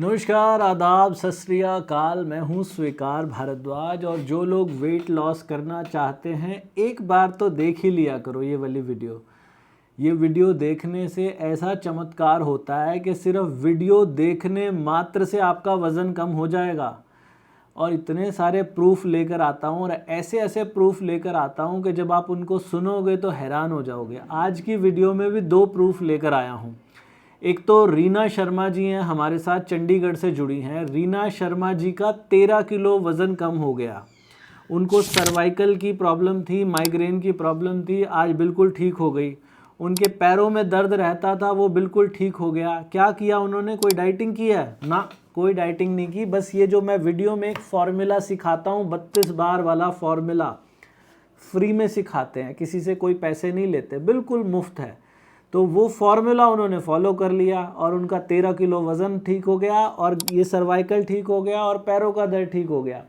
नमस्कार, आदाब, सत श्री अकाल। मैं हूं स्वीकार भारद्वाज और जो लोग वेट लॉस करना चाहते हैं एक बार तो देख ही लिया करो ये वाली वीडियो। ये वीडियो देखने से ऐसा चमत्कार होता है कि सिर्फ वीडियो देखने मात्र से आपका वज़न कम हो जाएगा। और इतने सारे प्रूफ लेकर आता हूँ और ऐसे ऐसे प्रूफ लेकर आता हूँ कि जब आप उनको सुनोगे तो हैरान हो जाओगे। आज की वीडियो में भी 2 प्रूफ लेकर आया हूँ। एक तो रीना शर्मा जी हैं, हमारे साथ चंडीगढ़ से जुड़ी हैं। रीना शर्मा जी का 13 किलो वज़न कम हो गया। उनको सर्वाइकल की प्रॉब्लम थी, माइग्रेन की प्रॉब्लम थी, आज बिल्कुल ठीक हो गई। उनके पैरों में दर्द रहता था, वो बिल्कुल ठीक हो गया। क्या किया उन्होंने? कोई डाइटिंग की है ना? कोई डाइटिंग नहीं की। बस ये जो मैं वीडियो में एक फार्मूला सिखाता हूँ, 32 बार वाला फार्मूला, फ्री में सिखाते हैं, किसी से कोई पैसे नहीं लेते, बिल्कुल मुफ्त है। तो वो फार्मूला उन्होंने फॉलो कर लिया और उनका 13 किलो वज़न ठीक हो गया और ये सर्वाइकल ठीक हो गया और पैरों का दर्द ठीक हो गया।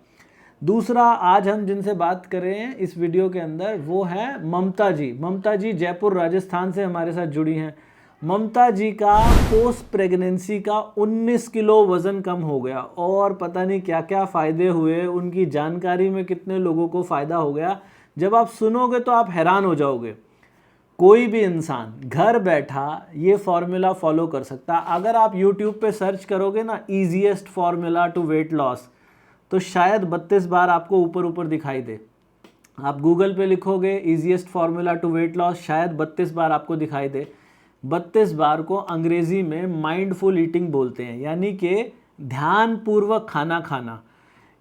दूसरा, आज हम जिनसे बात कर रहे हैं इस वीडियो के अंदर, वो है ममता जी। ममता जी जयपुर राजस्थान से हमारे साथ जुड़ी हैं। ममता जी का पोस्ट प्रेगनेंसी का 19 किलो वज़न कम हो गया और पता नहीं क्या क्या फ़ायदे हुए। उनकी जानकारी में कितने लोगों को फ़ायदा हो गया, जब आप सुनोगे तो आप हैरान हो जाओगे। कोई भी इंसान घर बैठा ये फार्मूला फॉलो कर सकता है। अगर आप YouTube पे सर्च करोगे ना, easiest formula to weight loss, तो शायद 32 बार आपको ऊपर ऊपर दिखाई दे। आप गूगल पे लिखोगे easiest formula to weight loss, शायद 32 बार आपको दिखाई दे। 32 बार को अंग्रेजी में माइंडफुल ईटिंग बोलते हैं, यानी कि ध्यानपूर्वक खाना खाना,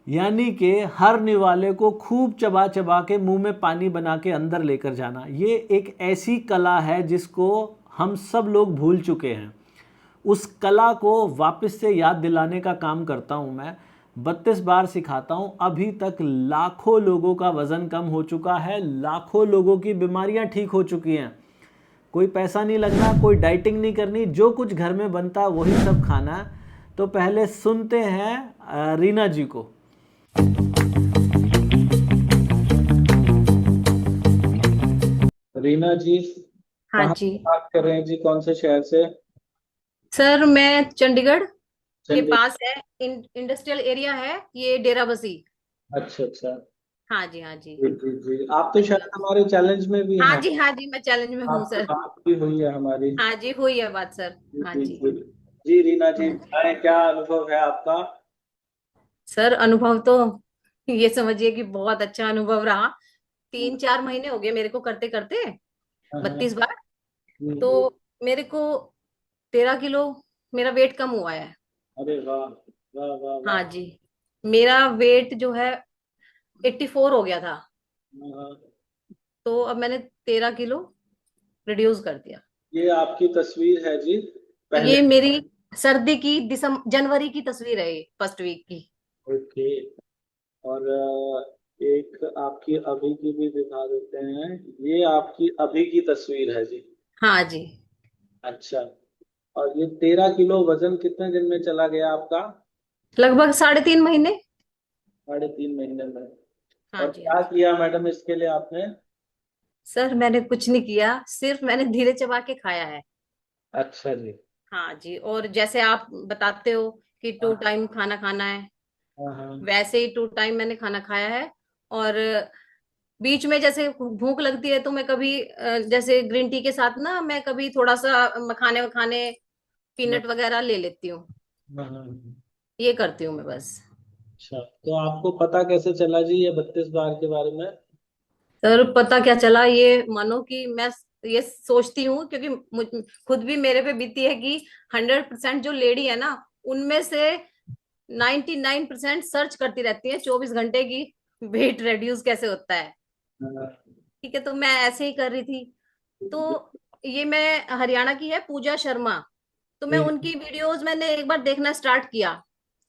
यानी कि हर निवाले को खूब चबा चबा के मुंह में पानी बना के अंदर लेकर जाना। ये एक ऐसी कला है जिसको हम सब लोग भूल चुके हैं। उस कला को वापस से याद दिलाने का काम करता हूं मैं। 32 बार सिखाता हूं। अभी तक लाखों लोगों का वज़न कम हो चुका है, लाखों लोगों की बीमारियां ठीक हो चुकी हैं। कोई पैसा नहीं लगना, कोई डाइटिंग नहीं करनी, जो कुछ घर में बनता है वही सब खाना है। तो पहले सुनते हैं रीना जी को। रीना जी हाँ कहाँ जी। से बात कर रहे हैं जी, कौन से शहर से? सर मैं चंडीगढ़ के चंडीगढ़। पास है, इंडस्ट्रियल एरिया है ये, डेरा बसी। अच्छा अच्छा। हाँ जी, हाँ जी। जी जी जी, आप तो शायद हमारे चैलेंज में भी हाँ हैं। जी, हाँ जी, मैं चैलेंज में हूँ आपसे सर। बात भी हुई है हमारी। हाँ जी, हुई है बात सर। जी हाँ जी जी। जी। जी रीना जी, हाँ जी बताएं क्या अनुभव है आपका? सर, अनुभव तो ये समझिए कि बहुत अच्छा अनुभव रहा। 3-4 महीने हो गए मेरे को करते करते हाँ, हाँ। 32 बार। तो जी। मेरे को 13 किलो मेरा वेट कम हुआ है। अरे वाह, वाह वाह वाह। हाँ जी। मेरा वेट जो है 84 हो गया था। हाँ, हाँ। तो अब मैंने 13 किलो रिड्यूस कर दिया। ये आपकी तस्वीर है जी, पहले। ये मेरी सर्दी की दिसंबर जनवरी की तस्वीर है, ये फर्स्ट वीक की। ओके। और एक आपकी अभी की भी दिखा देते हैं। ये आपकी अभी की तस्वीर है जी। हाँ जी। अच्छा। और ये 13 किलो वजन कितने दिन में चला गया आपका? लगभग 3.5 महीने। 3.5 महीने में। हाँ और जी, हाँ क्या जी। किया मैडम इसके लिए आपने? सर मैंने कुछ नहीं किया, सिर्फ मैंने धीरे चबा के खाया है। अच्छा जी। हाँ जी, और जैसे आप बताते हो कि टू हाँ टाइम खाना खाना है, हाँ हाँ। वैसे ही 2 टाइम मैंने खाना खाया है। और बीच में जैसे भूख लगती है तो मैं कभी जैसे ग्रीन टी के साथ ना, मैं कभी थोड़ा सा मखाने वखाने, हाँ, पीनट वगैरह ले लेती हूँ। हाँ, हाँ। ये करती हूँ मैं बस। अच्छा, तो आपको पता कैसे चला जी ये 32 बार के बारे में? सर पता क्या चला, ये मानो कि मैं ये सोचती हूँ, क्योंकि खुद भी मेरे पे बीती है कि 100% जो लेडी है ना, उनमें से 99% सर्च करती रहती है 24 घंटे की, वेट रिड्यूस कैसे होता है। हाँ, ठीक है, तो मैं ऐसे ही कर रही थी। तो ये मैं हरियाणा की है पूजा शर्मा, तो मैं जी उनकी वीडियोस मैंने एक बार देखना स्टार्ट किया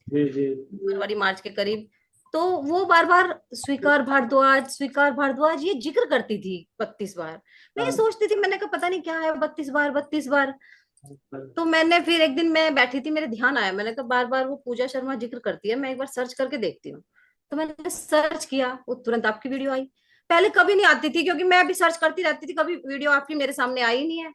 जी जी। फरवरी मार्च के करीब। तो वो बार बार स्वीकार भारद्वाज, स्वीकार भारद्वाज ये जिक्र करती थी 32 बार। मैं ये हाँ, सोचती थी, मैंने कहा पता नहीं क्या है 32 बार 32 बार। हाँ, तो मैंने फिर एक दिन मैं बैठी थी, मेरे ध्यान आया, मैंने कहा बार बार वो पूजा शर्मा जिक्र करती है, मैं एक बार सर्च करके देखती हूँ। तो मैंने सर्च किया, वो तुरंत आपकी वीडियो आई। पहले कभी नहीं आती थी, क्योंकि मैं भी सर्च करती रहती थी, कभी वीडियो आपकी मेरे सामने आई नहीं है।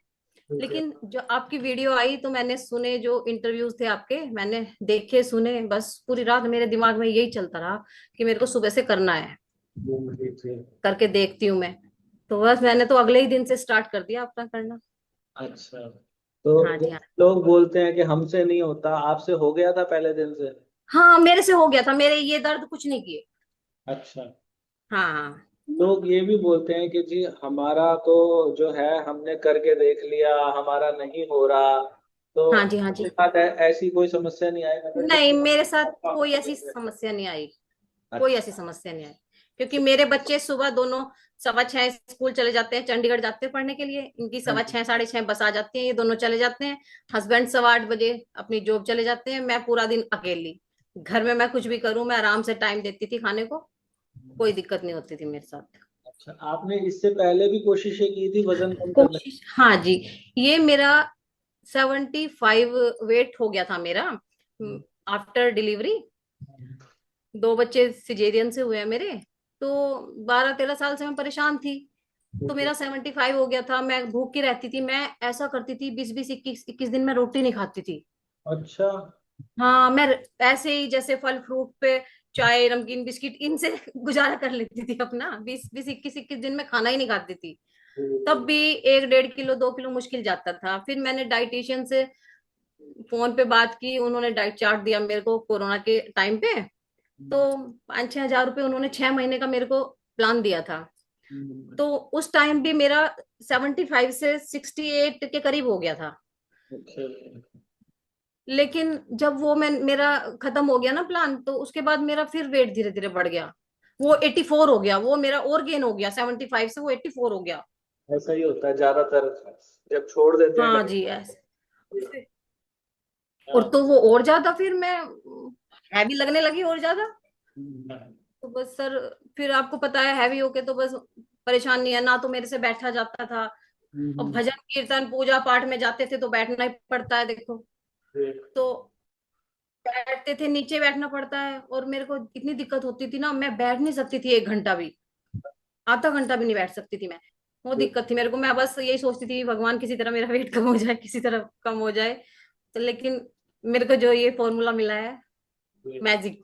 ठीक है। लेकिन जो आपकी वीडियो आई तो मैंने सुने, जो इंटरव्यूज थे आपके मैंने देखे सुने, बस पूरी रात मेरे दिमाग में यही चलता रहा कि मेरे को सुबह से करना है, जी जी। करके देखती हूँ मैं। तो बस मैंने तो अगले ही दिन से स्टार्ट कर दिया अपना करना। अच्छा, तो हाँ जी, हाँ। लोग बोलते हैं कि हमसे नहीं होता, आपसे हो गया था पहले दिन से? हाँ, मेरे से हो गया था, मेरे ये दर्द कुछ नहीं किए। अच्छा। हाँ हाँ। लोग ये भी बोलते हैं कि जी हमारा तो जो है हमने करके देख लिया, हमारा नहीं हो रहा, तो हाँ जी, हाँ आपके जी। साथ ऐसी कोई समस्या नहीं आई मतलब नहीं, कि मेरे साथ कोई ऐसी आपका? समस्या नहीं आई। कोई अच्छा। ऐसी समस्या नहीं आई, क्योंकि मेरे बच्चे सुबह दोनों 6:15 स्कूल चले जाते हैं, चंडीगढ़ जाते हैं पढ़ने के लिए। इनकी हाँ 6:15 6:30 बस आ जाती है, ये दोनों चले जाते हैं। हस्बैंड 8:15 अपनी जॉब चले जाते हैं, मैं पूरा दिन अकेली घर में। मैं कुछ भी करूं, मैं आराम से टाइम देती थी खाने को, कोई दिक्कत नहीं होती थी मेरे साथ। अच्छा, आपने इससे पहले भी कोशिशें की थी वजन कम करने कोशिश, हाँ जी। ये मेरा 75 वेट हो गया था मेरा की? After delivery. 2 बच्चे सिजेरियन से हुए हैं मेरे। तो 12 13 साल से मैं परेशान थी। तो ठीक है। मेरा 75 हो गया था, मैं भूखी रहती थी, मैं ऐसा करती थी 20 20 21 21 दिन मैं रोटी नहीं खाती थी। अच्छा। हाँ, मैं ऐसे ही जैसे फल फ्रूट पे चाय नमकीन बिस्किट इनसे गुजारा कर लेती थी अपना। 20 20 21 21 दिन में खाना ही नहीं खाती थी। तब भी 1 1.5 किलो 2 किलो मुश्किल जाता था। फिर मैंने डाइटिशियन से फोन पे बात की, उन्होंने डाइट चार्ट दिया मेरे को कोरोना के टाइम पे। तो 5 6 हजार रुपये उन्होंने 6 महीने का मेरे को प्लान दिया था। तो उस टाइम भी मेरा 75 से 68 के करीब हो गया था। ओके। लेकिन जब वो मैं मेरा खत्म हो गया ना प्लान, तो उसके बाद मेरा फिर वेट धीरे धीरे बढ़ गया। वो 84 हो गया, वो मेरा और गेन हो गया, 75 से वो 84 हो गया। ऐसा ही होता है ज्यादातर, जब छोड़ देते हैं हाँ डाइट। जी, ऐसे। और तो वो और ज्यादा फिर मैं हैवी लगने लगी और ज्यादा। तो बस सर, फिर आपको पता है हैवी होके तो बस परेशान नहीं है ना, तो मेरे से बैठा जाता था। अब भजन कीर्तन पूजा पाठ में जाते थे तो बैठना ही पड़ता है देखो। तो बैठते थे, नीचे बैठना पड़ता है, और मेरे को इतनी दिक्कत होती थी ना, मैं बैठ नहीं सकती थी 1 घंटा भी, आधा घंटा भी नहीं बैठ सकती थी मैं। वो दिक्कत थी मेरे को, मैं बस यही सोचती थी भगवान किसी तरह मेरा वेट कम हो जाए, किसी तरह कम हो जाए। तो लेकिन मेरे को जो ये फॉर्मूला मिला है, मैजिक,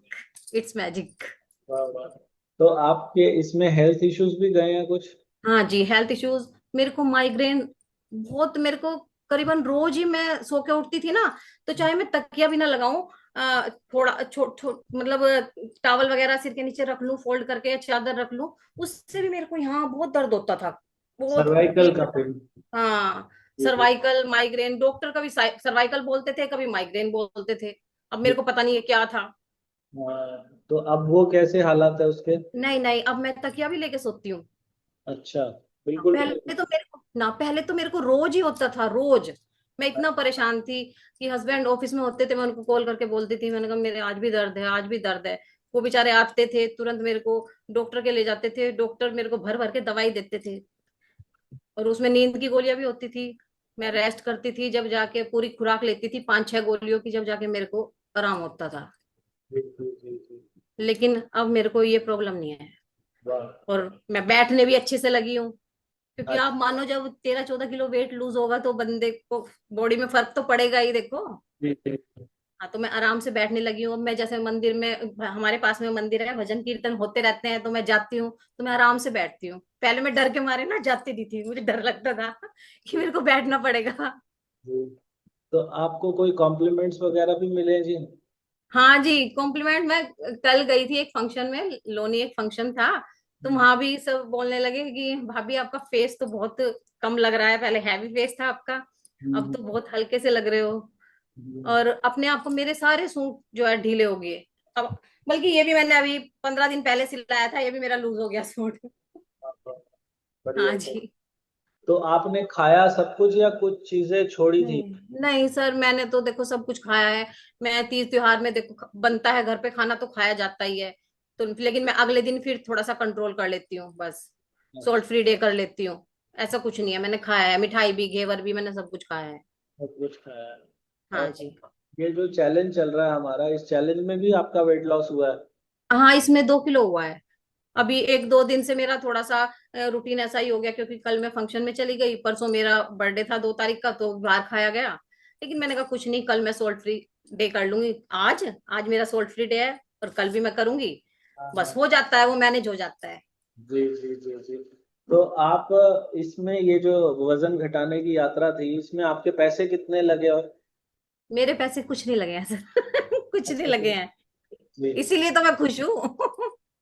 इट्स मैजिक। वाह वाह। तो आपके इसमें हेल्थ इश्यूज भी गए हैं कुछ? हाँ जी, हेल्थ इश्यूज। मेरे को माइग्रेन बहुत, मेरे को करीबन रोज ही मैं सो के उठती थी ना, तो चाहे मैं तकिया भी ना लगाऊं, थोड़ा मतलब टॉवल वगैरह सिर के नीचे रख लूं फोल्ड करके, या चादर रख लूं, उससे भी मेरे को यहाँ बहुत दर्द होता था, बहुत सर्वाइकल पेन। का पेन? हाँ, सर्वाइकल माइग्रेन, डॉक्टर कभी सर्वाइकल बोलते थे, कभी माइग्रेन बोलते थे। अब मेरे को पता नहीं है क्या था। तो अब वो कैसे हालात है उसके? नहीं नहीं, अब मैं तकिया भी लेके सोती हूँ। अच्छा, बिल्कुल भी पहले नहीं? तो मेरे को ना, पहले तो मेरे को रोज ही होता था, रोज। मैं इतना परेशान थी कि हस्बैंड ऑफिस में होते थे, मैं उनको कॉल करके बोलती थी, मैंने कहा मेरे आज भी दर्द है, आज भी दर्द है। वो बेचारे आते थे तुरंत मेरे को डॉक्टर के ले जाते थे, डॉक्टर मेरे को भर भर के दवाई देते थे, और उसमें नींद की गोलियां भी होती थी। मैं रेस्ट करती थी, जब जाके पूरी खुराक लेती थी 5 6 गोलियों की, जब जाके मेरे को आराम होता था। जी जी जी जी। लेकिन अब मेरे को ये प्रॉब्लम नहीं है, वाह। और मैं बैठने भी अच्छे से लगी हूँ। क्योंकि आप अच्छा। मानो जब 13 14 किलो वेट लूज होगा तो बंदे को बॉडी में फर्क तो पड़ेगा ही देखो। जी जी। हाँ, तो मैं आराम से बैठने लगी हूँ। अब मैं जैसे मंदिर में, हमारे पास में मंदिर है, भजन कीर्तन होते रहते हैं, तो मैं जाती हूँ, तो मैं आराम से बैठती हूँ। पहले मैं डर के मारे ना जाती नहीं थी, मुझे डर लगता था कि मेरे को बैठना पड़ेगा। जी। तो आपको कोई कॉम्प्लीमेंट्स वगैरह भी मिले जी? हाँ जी, कॉम्प्लीमेंट। मैं कल गई थी एक फंक्शन में, लोनी एक फंक्शन था, तो वहां भी सब बोलने लगे कि भाभी आपका फेस तो बहुत कम लग रहा है, पहले हैवी फेस था आपका, अब हम्म, तो बहुत हल्के से लग रहे हो। हम्म, और अपने आप को, मेरे सारे सूट जो है ढीले हो गए अब। बल्कि ये भी मैंने अभी 15 दिन पहले सिलाया था, ये भी मेरा लूज हो गया सूट। बढ़िया हाँ है। जी। तो आपने खाया सब कुछ या कुछ चीजें छोड़ी थी? नहीं नहीं सर, मैंने तो देखो सब कुछ खाया है। मैं तीज त्योहार में देखो, बनता है घर पे खाना तो खाया जाता ही है। तो लेकिन मैं अगले दिन फिर थोड़ा सा कंट्रोल कर लेती हूँ बस, अच्छा, सॉल्ट फ्री डे कर लेती हूँ। ऐसा कुछ नहीं है, मैंने खाया है, मिठाई भी घेवर भी, मैंने सब कुछ खाया है। सब कुछ खाया है। हाँ और जी। ये जो चैलेंज चल रहा है हमारा, इस चैलेंज में भी आपका वेट लॉस हुआ है? हाँ, इसमें 2 किलो हुआ है। अभी एक दो दिन से मेरा थोड़ा सा रूटीन ऐसा ही हो गया, क्योंकि कल मैं फंक्शन में चली गई, परसों मेरा बर्थडे था 2 तारीख का, तो बाहर खाया गया। लेकिन मैंने कहा कुछ नहीं, कल मैं सोल्ट फ्री डे कर लूंगी। आज आज मेरा सोल्ट फ्री डे है, और कल भी मैं करूंगी। हाँ बस हाँ। हो जाता है, वो मैनेज हो जाता है। जी जी जी जी। तो आप इसमें ये जो वजन घटाने की यात्रा थी, इसमें आपके पैसे कितने लगे? और मेरे पैसे कुछ नहीं लगे हैं सर। कुछ नहीं अच्छा लगे जी हैं। जी। इसीलिए तो मैं खुश हूँ।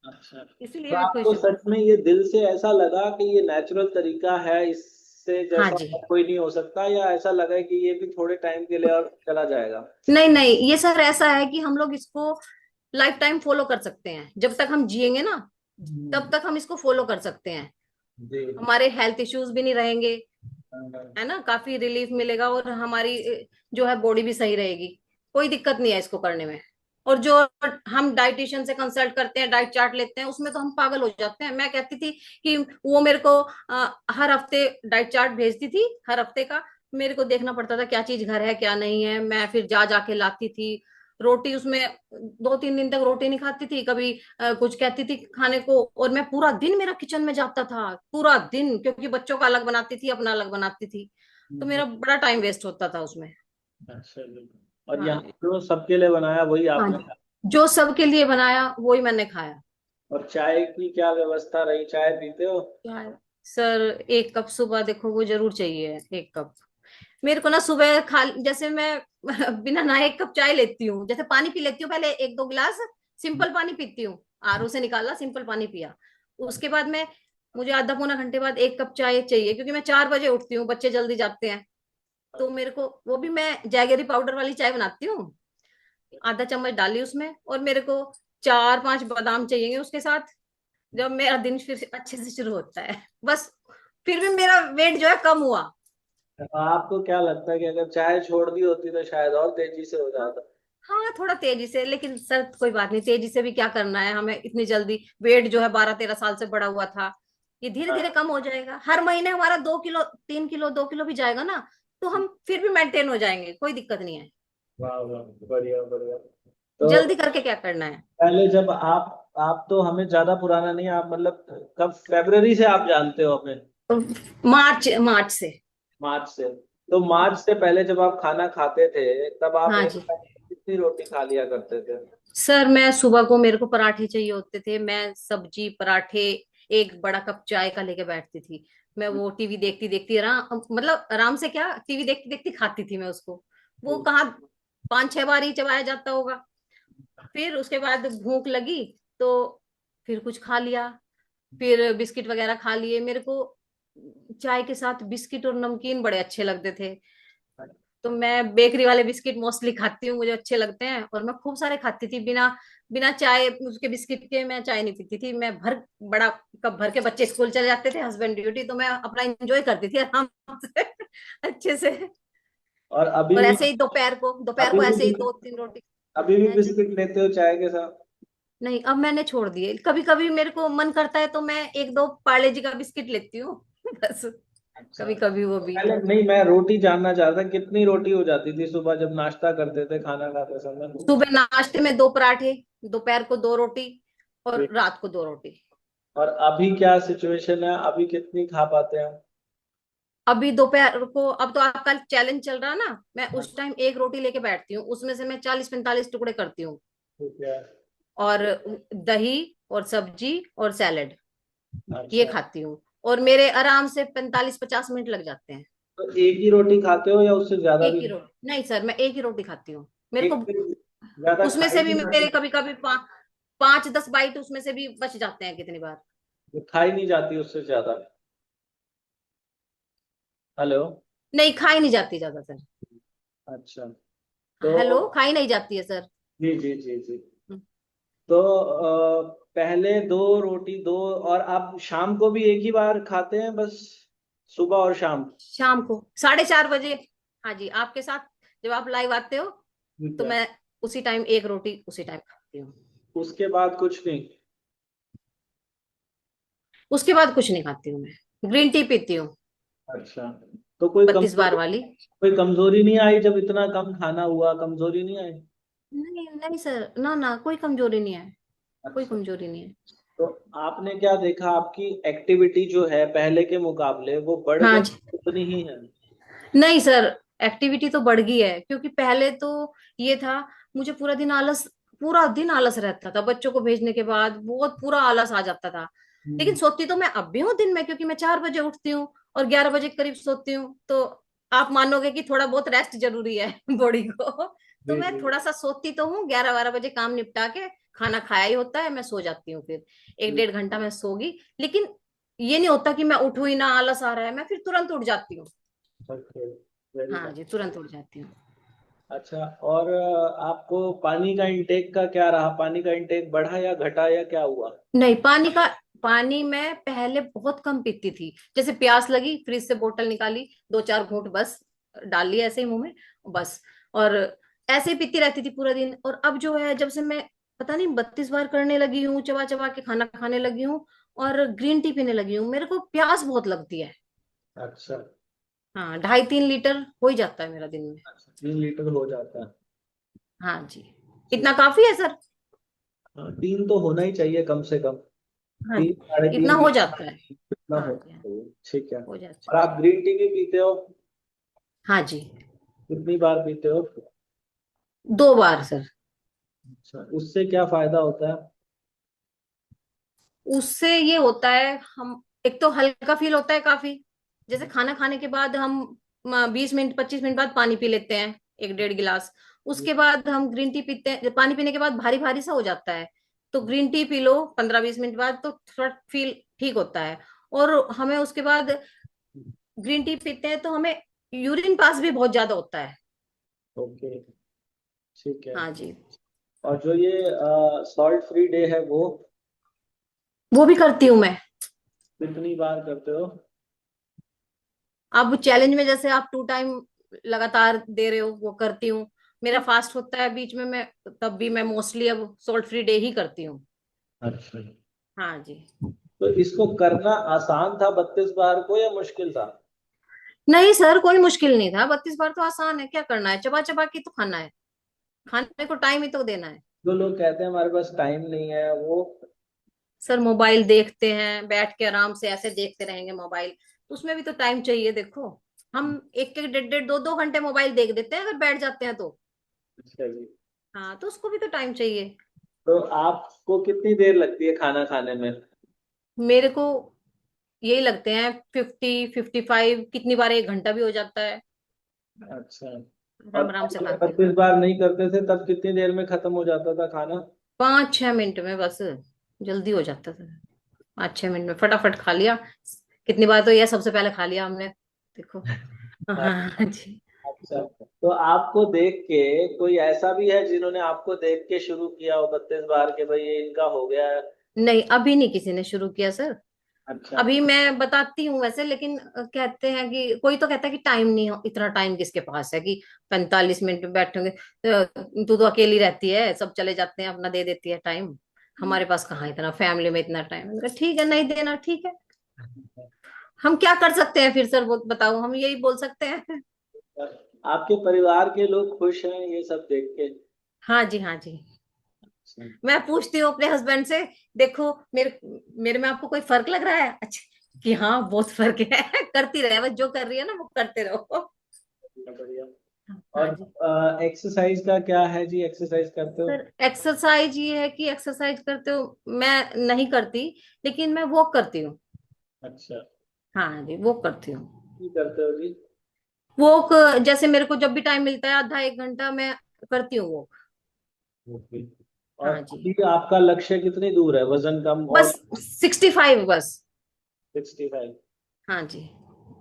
अच्छा। तो इसीलिए मैं आपको खुश हूँ। सच में ये दिल से ऐसा लगा कि ये नेचुरल तरीका है, इससे हाँ जैसा जी। और कोई नहीं हो सकता, या ऐसा लगा है कि ये भी थोड़े टाइम के लिए और चला जाएगा? नहीं नहीं, ये सर ऐसा है कि हम लोग इसको लाइफ टाइम फॉलो कर सकते हैं, जब तक हम जिएंगे ना तब हम्म, तक हम इसको फॉलो कर सकते हैं। जी। हमारे हेल्थ इश्यूज भी नहीं रहेंगे, हाँ, है ना, काफी रिलीफ मिलेगा, और हमारी जो है बॉडी भी सही रहेगी। कोई दिक्कत नहीं है इसको करने में। और जो हम डाइटिशियन से कंसल्ट करते हैं, डाइट चार्ट लेते हैं, उसमें तो हम पागल हो जाते हैं। मैं कहती थी कि वो मेरे को हर हफ्ते डाइट चार्ट भेजती थी, हर हफ्ते का। मेरे को देखना पड़ता था क्या चीज घर है क्या नहीं है, मैं फिर जा जाके लाती थी। रोटी उसमें 2-3 दिन तक रोटी नहीं खाती थी कभी। कुछ कहती थी खाने को, और मैं पूरा दिन मेरा किचन में जाता था, पूरा दिन, क्योंकि बच्चों का अलग बनाती थी, अपना अलग बनाती थी। तो हम्म, मेरा बड़ा टाइम वेस्ट होता था उसमें। अच्छा जी। और यहाँ हाँ। जो सबके लिए बनाया वही हाँ आपने जी। खाया? जो सबके लिए बनाया वही मैंने खाया। और चाय की क्या व्यवस्था रही, चाय पीते हो? चाय सर, 1 कप सुबह देखो वो जरूर चाहिए, 1 कप। मेरे को ना सुबह खा, जैसे मैं बिना नहाए 1 कप चाय लेती हूँ, जैसे पानी पी लेती हूँ पहले 1-2 गिलास, सिंपल पानी पीती हूँ। आरओ से निकाला, सिंपल पानी पिया। उसके बाद में मुझे आधा पौना घंटे बाद 1 कप चाय चाहिए, क्योंकि मैं 4 बजे उठती हूँ, बच्चे जल्दी जाते हैं। तो मेरे को वो भी मैं जैगरी पाउडर वाली चाय बनाती हूँ, आधा चम्मच डाली उसमें, और मेरे को 4-5 बादाम चाहिए उसके साथ। जब मेरा दिन फिर से अच्छे से शुरू होता है, बस। फिर भी मेरा वेट जो है कम हुआ। आपको क्या लगता है कि अगर चाय छोड़ दी होती तो शायद और तेजी से हो हाँ। जाता? हाँ, थोड़ा तेजी से, लेकिन सर कोई बात नहीं, तेजी से भी क्या करना है हमें इतनी जल्दी। वेट जो है 12-13 साल से बढ़ा हुआ था, ये धीरे धीरे हाँ। कम हो जाएगा। हर महीने हमारा 2 किलो 3 किलो 2 किलो भी जाएगा ना, तो हम फिर भी मेंटेन हो जाएंगे, कोई दिक्कत नहीं है। वाह वाह, बढ़िया बढ़िया। तो जल्दी करके क्या करना है। पहले जब आप तो हमें ज्यादा पुराना नहीं, आप मतलब कब, फरवरी से आप जानते हो हमें? तो मार्च मार्च से। मार्च से? तो मार्च से पहले जब आप खाना खाते थे, तब आप हाँ एक जी। टाइम कितनी रोटी खा लिया करते थे? सर मैं सुबह को, मेरे को पराठे चाहिए होते थे, मैं सब्जी पराठे, 1 बड़ा कप चाय का लेके बैठती थी। मैं वो टीवी देखती देखती आराम, मतलब आराम से क्या, टीवी देखती देखती खाती थी मैं उसको। वो कहाँ 5-6 बार ही चबाया जाता होगा। फिर उसके बाद भूख लगी तो फिर कुछ खा लिया, फिर बिस्किट वगैरह खा लिए। मेरे को चाय के साथ बिस्किट और नमकीन बड़े अच्छे लगते थे, तो मैं बेकरी वाले बिस्किट मोस्टली खाती हूँ, मुझे अच्छे लगते हैं, और मैं खूब सारे खाती थी। बिना बिना चाय उसके बिस्किट के मैं चाय नहीं पीती थी। मैं बड़ा कप भर के, बच्चे स्कूल चले जाते थे, हस्बैंड ड्यूटी, तो मैं अपना एंजॉय करती थी आराम से, अच्छे से। और अभी और भी? ऐसे ही दोपहर को अभी ऐसे ही भी 2-3 रोटी। अभी भी है जी। बिस्किट लेते हो चाय के साथ? नहीं, अब मैंने छोड़ दिए। कभी कभी मेरे को मन करता है तो मैं 1-2 पार्ले जी का बिस्किट लेती हूँ। बस। अच्छा। कभी कभी वो भी। पहले नहीं, मैं रोटी जानना चाहता, कितनी रोटी हो जाती थी सुबह जब नाश्ता करते थे, खाना खाते समय? सुबह नाश्ते में 2 पराठे, दोपहर को 2 रोटी, जी। और रात को 2 रोटी। और अभी क्या सिचुएशन है, अभी कितनी खा पाते हैं? अभी दोपहर को, अब तो आपका चैलेंज चल रहा है ना, मैं उस टाइम 1 रोटी लेके बैठती हूँ, उसमें से मैं 40-45 टुकड़े करती हूँ। ठीक है। और दही और सब्जी और सैलेड, ये अच्छा। खाती हूँ। और मेरे आराम से 45-50 मिनट लग जाते हैं। तो एक ही रोटी खाते हो या उससे ज्यादा एक भी? ही रोटी नहीं सर, मैं एक ही रोटी खाती हूँ। मेरे एक को से ज्यादा उसमें खाई से भी नहीं मेरे जाती? कभी कभी 5-10 बाइट उसमें से भी बच जाते हैं कितनी बार। खाई नहीं जाती उससे ज्यादा? हेलो? नहीं, खाई नहीं जाती ज्यादातर। अच्छा। तो हेलो, खाई नहीं जाती है सर। जी जी जी जी। तो पहले दो रोटी दो, और आप शाम को भी एक ही बार खाते हैं बस? सुबह और शाम? शाम को 4:30 बजे। हाँ जी, आपके साथ जब आप लाइव आते हो ठीक तो है। मैं उसी टाइम 1 रोटी उसी टाइम खाती हूँ। उसके बाद कुछ नहीं? उसके बाद कुछ नहीं खाती हूँ, मैं ग्रीन टी पीती हूँ, अच्छा। तो कोई 32 बार कमजोरी, वाली। कोई कमजोरी नहीं आई जब इतना कम खाना हुआ? कमजोरी नहीं आई? नहीं नहीं सर, ना ना, कोई कमजोरी नहीं है। कोई अच्छा। कमजोरी नहीं है। तो आपने क्या देखा, आपकी एक्टिविटी जो है पहले के मुकाबले वो बढ़ हाँ गई, जी। उतनी ही है? नहीं सर, एक्टिविटी तो बढ़ गई है, क्योंकि पहले तो ये था, मुझे पूरा दिन आलस रहता था, बच्चों को भेजने के बाद बहुत पूरा आलस आ जाता था। लेकिन हम्म। सोती तो मैं अब भी हूँ दिन में, क्योंकि मैं 4 बजे उठती हूँ और 11 बजे के करीब सोती हूँ। तो आप मानोगे कि थोड़ा बहुत रेस्ट जरूरी है बॉडी को। तो जी मैं जी। थोड़ा सा सोती तो हूँ, 11-12 बजे काम निपटा के खाना खाया ही होता है, मैं सो जाती हूँ। फिर एक जी। 1.5 घंटा मैं सोगी। लेकिन ये नहीं होता कि मैं उठू ही ना, आलस आ रहा है, मैं फिर तुरंत उठ जाती हूँ। ओके, वेरी हाँ जी, नाइस। तुरंत उठ जाती हूँ। अच्छा, और आपको पानी का इंटेक का क्या रहा? पानी का इंटेक बढ़ा या घटा या क्या हुआ? नहीं, पानी मैं पहले बहुत कम पीती थी। जैसे प्यास लगी, फ्रिज से बोतल निकाली, 2-4 घूंट बस डाल लिया ऐसे ही मुंह में, बस। और ऐसे ही पीती रहती थी पूरा दिन। और अब जो है, जब से मैं पता नहीं 32 बार करने लगी हूँ, चबा चबा के खाना खाने लगी हूँ और ग्रीन टी पीने लगी हूँ, मेरे को प्यास बहुत लगती है। अच्छा। हाँ, 2.5-3 लीटर हो ही जाता है मेरा दिन में। अच्छा, 3 लीटर हो जाता है? हाँ जी। इतना ठीक। काफी है सर। हाँ, 3 तो होना ही चाहिए कम से कम। हाँ, 3, 3.5 इतना हो लीटर जाता है। इतना हाँ होना जी, हाँ, चाहिए, ठीक है। हो जाता और है। आप ग्रीन टी भी पीते हो? हाँ जी। कितनी बार पीते हो? 2 बार सर। अच्छा, उससे क्या फायदा होता है? उससे ये होता है, हम एक तो हल्का फील होता है काफी। जैसे खाना खाने के बाद हम 20 मिनट 25 मिनट बाद पानी पी लेते हैं, 1-1.5 गिलास। उसके बाद हम ग्रीन टी पीते हैं, पानी पीने के बाद भारी भारी सा हो जाता है। तो green tea P low 15-20 minute बाद, तो थोड़ा फील ठीक होता है। और हमें उसके बाद ग्रीन टी पीते हैं तो हमें यूरिन पास भी बहुत ज्यादा होता है। ओके, ठीक है। हाँ जी। और जो ये सॉल्ट फ्री डे है वो वो भी करती हूँ मैं। कितनी बार करते हो? अब चैलेंज में जैसे आप 2 टाइम लगातार दे रहे हो, वो करती हूँ। मेरा फास्ट होता है बीच में, मैं तब भी मैं मोस्टली अब सॉल्ट फ्री डे ही करती हूँ। अच्छा। हाँ जी। तो इसको करना आसान था 32 बार को या मुश्किल था? नहीं सर, कोई मुश्किल नहीं था, 32 बार तो आसान है। क्या करना है, चबा चबा के तो खाना है, खाने को टाइम ही तो देना है। जो लोग कहते हैं हमारे पास टाइम नहीं है वो। सर मोबाइल देखते हैं, बैठ के आराम से ऐसे देखते रहेंगे मोबाइल, तो उसमें भी तो टाइम चाहिए। देखो, हम 1-1 1.5 1-2 2 घंटे मोबाइल देख देते हैं अगर बैठ जाते हैं तो। अच्छा जी। हाँ, तो उसको भी तो टाइम चाहिए। तो आपको कितनी देर लगती है खाना खाने में? मेरे को यही लगते हैं 50-55, कितनी बार 1 घंटा भी हो जाता है। अच्छा। और आराम आराम से जब खाते हैं। 32 बार नहीं करते थे तब कितनी देर में खत्म हो जाता था खाना? 5-6 मिनट में बस, जल्दी हो जाता था। 5-6 मिनट में फटाफट खा लिया। कितनी बार तो यह सबसे पहले खा लिया हमने, देखो। हाँ जी। अच्छा, तो आपको देख के कोई ऐसा भी है जिन्होंने आपको देख के शुरू किया हो 32 बार के भाई ये इनका हो गया है? नहीं, अभी नहीं किसी ने शुरू किया सर। अच्छा। अभी मैं बताती हूँ वैसे, लेकिन कहते हैं कि कोई तो कहता है कि टाइम नहीं हो, इतना टाइम किसके पास है कि 45 मिनट में बैठेंगे। तू तो अकेली रहती है, सब चले जाते हैं, अपना दे देती है टाइम। हमारे पास कहाँ इतना, फैमिली में इतना टाइम। मैंने कहा ठीक है, नहीं देना ठीक है। हम क्या कर सकते हैं फिर सर, वो बताओ, हम यही बोल सकते हैं। आपके परिवार के लोग खुश हैं ये सब देख के? हाँ जी, हाँ जी। अच्छा। मैं पूछती हूँ अपने हस्बैंड से, देखो मेरे मेरे में आपको कोई फर्क लग रहा है? अच्छा, कि हाँ बहुत फर्क है। करती रहे, बस जो कर रही है ना वो करते रहो। बढ़िया बढ़िया। हाँ जी। और एक्सरसाइज का क्या है जी, एक्सरसाइज करते हो? सर एक्सरसाइज ये है कि एक्सरसाइज करते हो, मैं नहीं करती, लेकिन मैं वॉक करती हूँ। अच्छा, हाँ जी, वॉक करती हूँ। की करते हो जी? वॉक, जैसे मेरे को जब भी टाइम मिलता है, आधा 1 घंटा मैं करती हूँ वॉक। ओके। और हाँ जी। अभी आपका लक्ष्य कितनी दूर है, वजन कम और? बस 65 बस। 65? हाँ जी,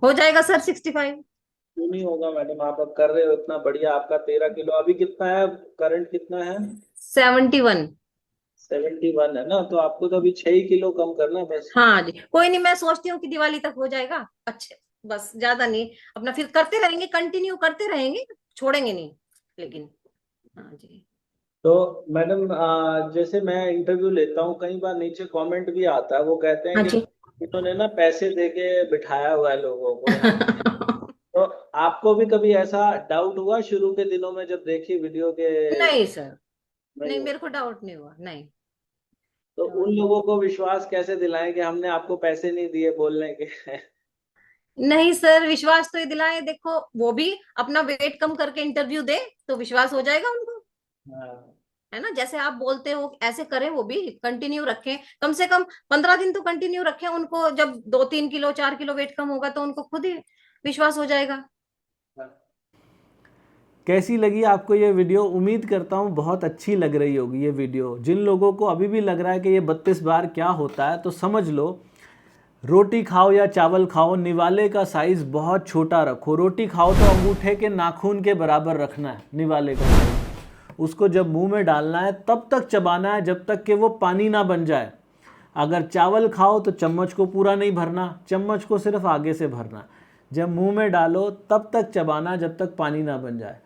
हो जाएगा सर 65। क्यों नहीं होगा मैडम, आप अब कर रहे हो इतना बढ़िया। आपका 13 किलो अभी कितना है? करंट कितना है? 71। 71 है ना, तो आपको तो अभी 6 ही किलो कम करना है बस। हाँ जी, कोई नहीं, मैं सोचती हूँ कि दिवाली तक हो जाएगा। अच्छे, बस ज्यादा नहीं, अपना फिर करते रहेंगे, कंटिन्यू करते रहेंगे, छोड़ेंगे नहीं, लेकिन। हाँ जी। तो मैडम जैसे मैं इंटरव्यू लेता हूँ, कई बार नीचे कमेंट भी आता है, वो कहते हैं हाँ कि जी। इन्होंने ना पैसे दे के बिठाया हुआ है लोगों को यहाँ। तो आपको भी कभी ऐसा डाउट हुआ शुरू के दिनों में जब देखी वीडियो के? नहीं सर, नहीं नहीं, हुआ? मेरे को डाउट नहीं हुआ, नहीं। तो उन लोगों को विश्वास कैसे दिलाएं कि हमने आपको पैसे नहीं दिए बोलने के? नहीं सर, विश्वास तो ये दिलाए, देखो वो भी अपना वेट कम करके इंटरव्यू दे तो विश्वास हो जाएगा उनको। हाँ। है ना, जैसे आप बोलते हो ऐसे करें, वो भी कंटिन्यू रखें, कम से कम 15 दिन तो कंटिन्यू रखें उनको। जब 2-3 किलो 4 किलो वेट कम होगा तो उनको खुद ही विश्वास हो जाएगा। कैसी लगी आपको ये वीडियो? उम्मीद करता हूँ बहुत अच्छी लग रही होगी ये वीडियो। जिन लोगों को अभी भी लग रहा है कि ये 32 बार क्या होता है, तो समझ लो, रोटी खाओ या चावल खाओ, निवाले का साइज बहुत छोटा रखो। रोटी खाओ तो अंगूठे के नाखून के बराबर रखना है निवाले का साइज। उसको जब मुंह में डालना है तब तक चबाना है जब तक कि वो पानी ना बन जाए। अगर चावल खाओ तो चम्मच को पूरा नहीं भरना, चम्मच को सिर्फ आगे से भरना। जब मुंह में डालो तब तक चबाना जब तक पानी ना बन जाए।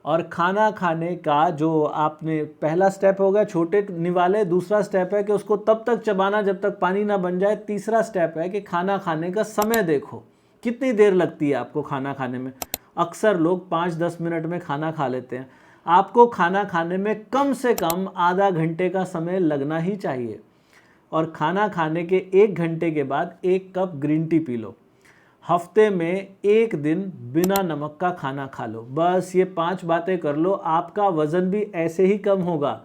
और खाना खाने का जो आपने पहला स्टेप हो गया छोटे निवाले, दूसरा स्टेप है कि उसको तब तक चबाना जब तक पानी ना बन जाए। तीसरा स्टेप है कि खाना खाने का समय देखो, कितनी देर लगती है आपको खाना खाने में। अक्सर लोग 5-10 मिनट में खाना खा लेते हैं। आपको खाना खाने में कम से कम आधा घंटे का समय लगना ही चाहिए। और खाना खाने के 1 घंटे के बाद 1 cup green tea P low. हफ्ते में 1 दिन बिना नमक का खाना खा लो। बस ये 5 बातें कर लो, आपका वज़न भी ऐसे ही कम होगा।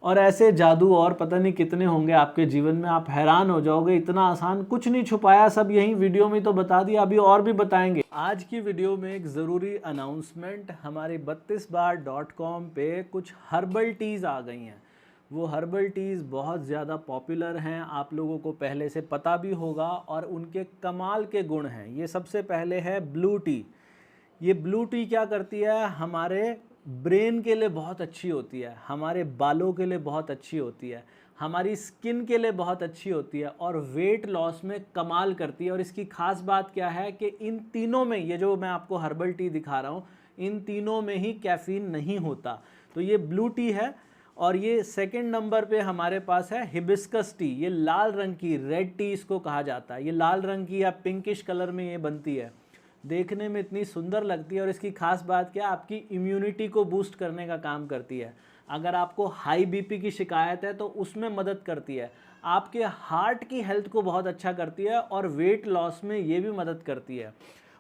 और ऐसे जादू और पता नहीं कितने होंगे आपके जीवन में, आप हैरान हो जाओगे। इतना आसान, कुछ नहीं छुपाया, सब यही वीडियो में तो बता दिया, अभी और भी बताएंगे। आज की वीडियो में एक ज़रूरी अनाउंसमेंट, हमारे 32bar.com पे कुछ हर्बल टीज़ आ गई हैं। वो हर्बल टीज़ बहुत ज़्यादा पॉपुलर हैं, आप लोगों को पहले से पता भी होगा, और उनके कमाल के गुण हैं। ये सबसे पहले है ब्लू टी। ये ब्लू टी क्या करती है? हमारे ब्रेन के लिए बहुत अच्छी होती है, हमारे बालों के लिए बहुत अच्छी होती है, हमारी स्किन के लिए बहुत अच्छी होती है, और वेट लॉस में कमाल करती है। और इसकी खास बात क्या है कि इन तीनों में, ये जो मैं आपको हर्बल टी दिखा रहा हूँ, इन तीनों में ही कैफीन नहीं होता। तो ये ब्लू टी है। और ये सेकंड नंबर पे हमारे पास है हिबिस्कस टी। ये लाल रंग की, रेड टी इसको कहा जाता है। ये लाल रंग की या पिंकिश कलर में ये बनती है, देखने में इतनी सुंदर लगती है। और इसकी खास बात क्या है? आपकी इम्यूनिटी को बूस्ट करने का काम करती है। अगर आपको हाई बीपी की शिकायत है तो उसमें मदद करती है। आपके हार्ट की हेल्थ को बहुत अच्छा करती है, और वेट लॉस में ये भी मदद करती है।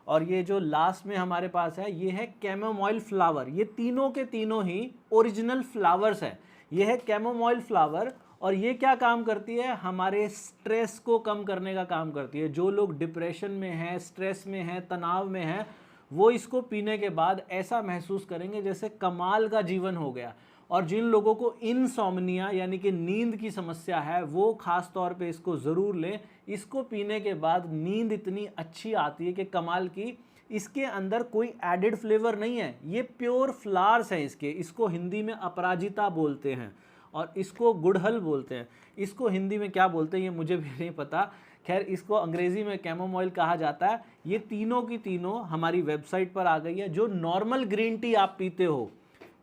और ये जो लास्ट में हमारे पास है, ये है कैमोमाइल फ्लावर। ये तीनों के तीनों ही ओरिजिनल फ्लावर्स हैं। ये है कैमोमाइल फ्लावर, और ये क्या काम करती है? हमारे स्ट्रेस को कम करने का काम करती है। जो लोग डिप्रेशन में हैं, स्ट्रेस में हैं, तनाव में हैं, वो इसको पीने के बाद ऐसा महसूस करेंगे जैसे कमाल का जीवन हो गया। और जिन लोगों को इनसोम्निया यानी कि नींद की समस्या है, वो खास तौर पे इसको ज़रूर लें। इसको पीने के बाद नींद इतनी अच्छी आती है कि कमाल की। इसके अंदर कोई एडिड फ्लेवर नहीं है, ये प्योर फ्लावर्स हैं इसके। इसको हिंदी में अपराजिता बोलते हैं, और इसको गुड़हल बोलते हैं। इसको हिंदी में क्या बोलते हैं ये मुझे भी नहीं पता। खैर, इसको अंग्रेज़ी में कैमोमाइल कहा जाता है। ये तीनों की तीनों हमारी वेबसाइट पर आ गई है। जो नॉर्मल ग्रीन टी आप पीते हो,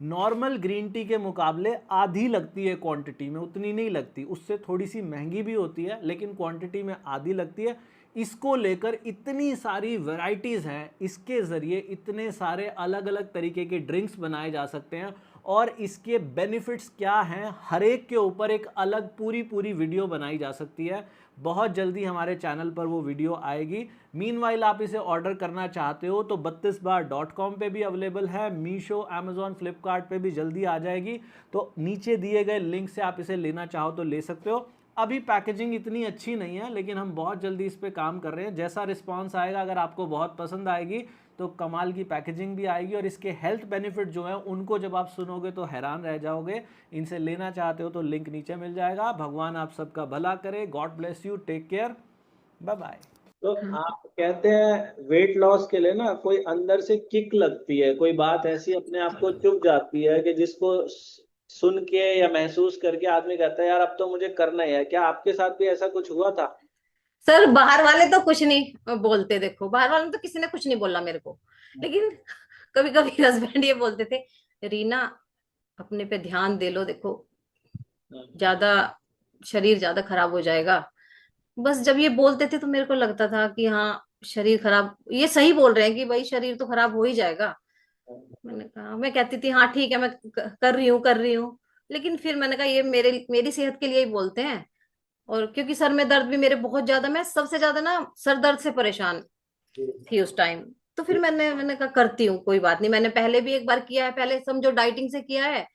नॉर्मल ग्रीन टी के मुकाबले आधी लगती है क्वांटिटी में, उतनी नहीं लगती, उससे थोड़ी सी महंगी भी होती है, लेकिन क्वांटिटी में आधी लगती है। इसको लेकर इतनी सारी वैरायटीज़ हैं, इसके ज़रिए इतने सारे अलग अलग तरीके के ड्रिंक्स बनाए जा सकते हैं। और इसके बेनिफिट्स क्या हैं, हर एक के ऊपर एक अलग पूरी पूरी वीडियो बनाई जा सकती है। बहुत जल्दी हमारे चैनल पर वो वीडियो आएगी। मीनवाइल आप इसे ऑर्डर करना चाहते हो तो 32bar.com पे भी अवेलेबल है, मीशो, अमेजॉन, फ्लिपकार्ट पे भी जल्दी आ जाएगी। तो नीचे दिए गए लिंक से आप इसे लेना चाहो तो ले सकते हो। अभी पैकेजिंग इतनी अच्छी नहीं है, लेकिन हम बहुत जल्दी इस पे काम कर रहे हैं। जैसा रिस्पांस आएगा, अगर आपको बहुत पसंद आएगी तो कमाल की पैकेजिंग भी आएगी। और इसके हेल्थ बेनिफिट जो है उनको जब आप सुनोगे तो हैरान रह जाओगे। इनसे लेना चाहते हो तो लिंक नीचे मिल जाएगा। भगवान आप सबका भला करे। God bless you, take care, bye bye. तो आप कहते हैं वेट लॉस के लिए ना कोई अंदर से किक लगती है, कोई बात ऐसी अपने आप को चुभ जाती है कि जिसको सुन के या महसूस करके आदमी कहता है यार अब तो मुझे करना ही है। क्या आपके साथ भी ऐसा कुछ हुआ था? सर बाहर वाले तो कुछ नहीं बोलते, देखो बाहर वाले तो किसी ने कुछ नहीं बोला मेरे को, लेकिन कभी कभी हस्बैंड ये बोलते थे, रीना अपने पे ध्यान दे लो, देखो ज्यादा शरीर ज्यादा खराब हो जाएगा। बस जब ये बोलते थे तो मेरे को लगता था कि हाँ, शरीर खराब, ये सही बोल रहे हैं कि भाई शरीर तो खराब हो ही जाएगा। मैंने कहा, मैं कहती थी हाँ ठीक है, मैं कर रही हूँ कर रही हूँ। लेकिन फिर मैंने कहा ये मेरी सेहत के लिए ही बोलते हैं। और क्योंकि सर में दर्द भी मेरे बहुत ज्यादा, मैं सबसे ज्यादा ना सर दर्द से परेशान थी उस टाइम। तो फिर मैंने कहा करती हूँ, कोई बात नहीं, मैंने पहले भी एक बार किया है, पहले समझो डाइटिंग से किया है,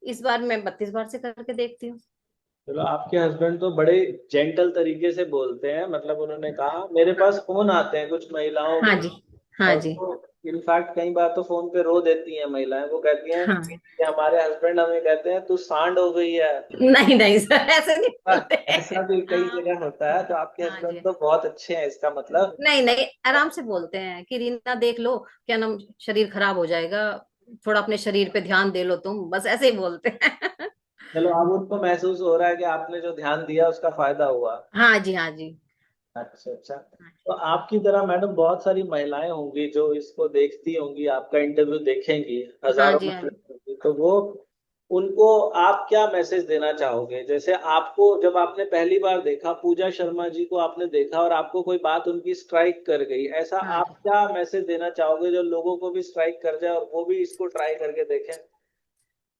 इस बार मैं 32 बार से करके देखती हूँ। चलो, आपके हस्बैंड तो बड़े जेंटल तरीके से बोलते हैं, मतलब उन्होंने कहा, मेरे पास फोन आते हैं कुछ महिलाओं हाँ के, जी। हाँ और जी। वो इनफैक्ट कई बार तो फोन पे रो देती हैं महिलाएं। वो कहती हैं हाँ। कि हमारे हस्बैंड हमें कहते हैं तू सांड हो गई है। नहीं नहीं सर, ऐसे नहीं बोलते। ऐसा भी कई हाँ। जगह होता है, तो आपके हाँ हस्बैंड जी। तो बहुत अच्छे हैं इसका मतलब। नहीं नहीं, आराम से बोलते हैं कि रीना देख लो, क्या नाम, शरीर खराब हो जाएगा, थोड़ा अपने शरीर पे ध्यान दे लो तुम, बस ऐसे ही बोलते हैं। चलो, अब उनको महसूस हो रहा है कि आपने जो ध्यान दिया उसका फायदा हुआ। हाँ जी। हाँ जी। अच्छा अच्छा। तो आपकी तरह मैडम बहुत सारी महिलाएं होंगी जो इसको देखती होंगी, आपका इंटरव्यू देखेंगी, हाँ हजारों जी। हाँ जी। महिलाएं होंगी, तो वो, उनको आप क्या मैसेज देना चाहोगे? जैसे आपको जब आपने पहली बार देखा, पूजा शर्मा जी को आपने देखा और आपको कोई बात उनकी स्ट्राइक कर गई, ऐसा हाँ आप जी। क्या मैसेज देना चाहोगे जो लोगों को भी स्ट्राइक कर जाए और वो भी इसको ट्राई करके देखें?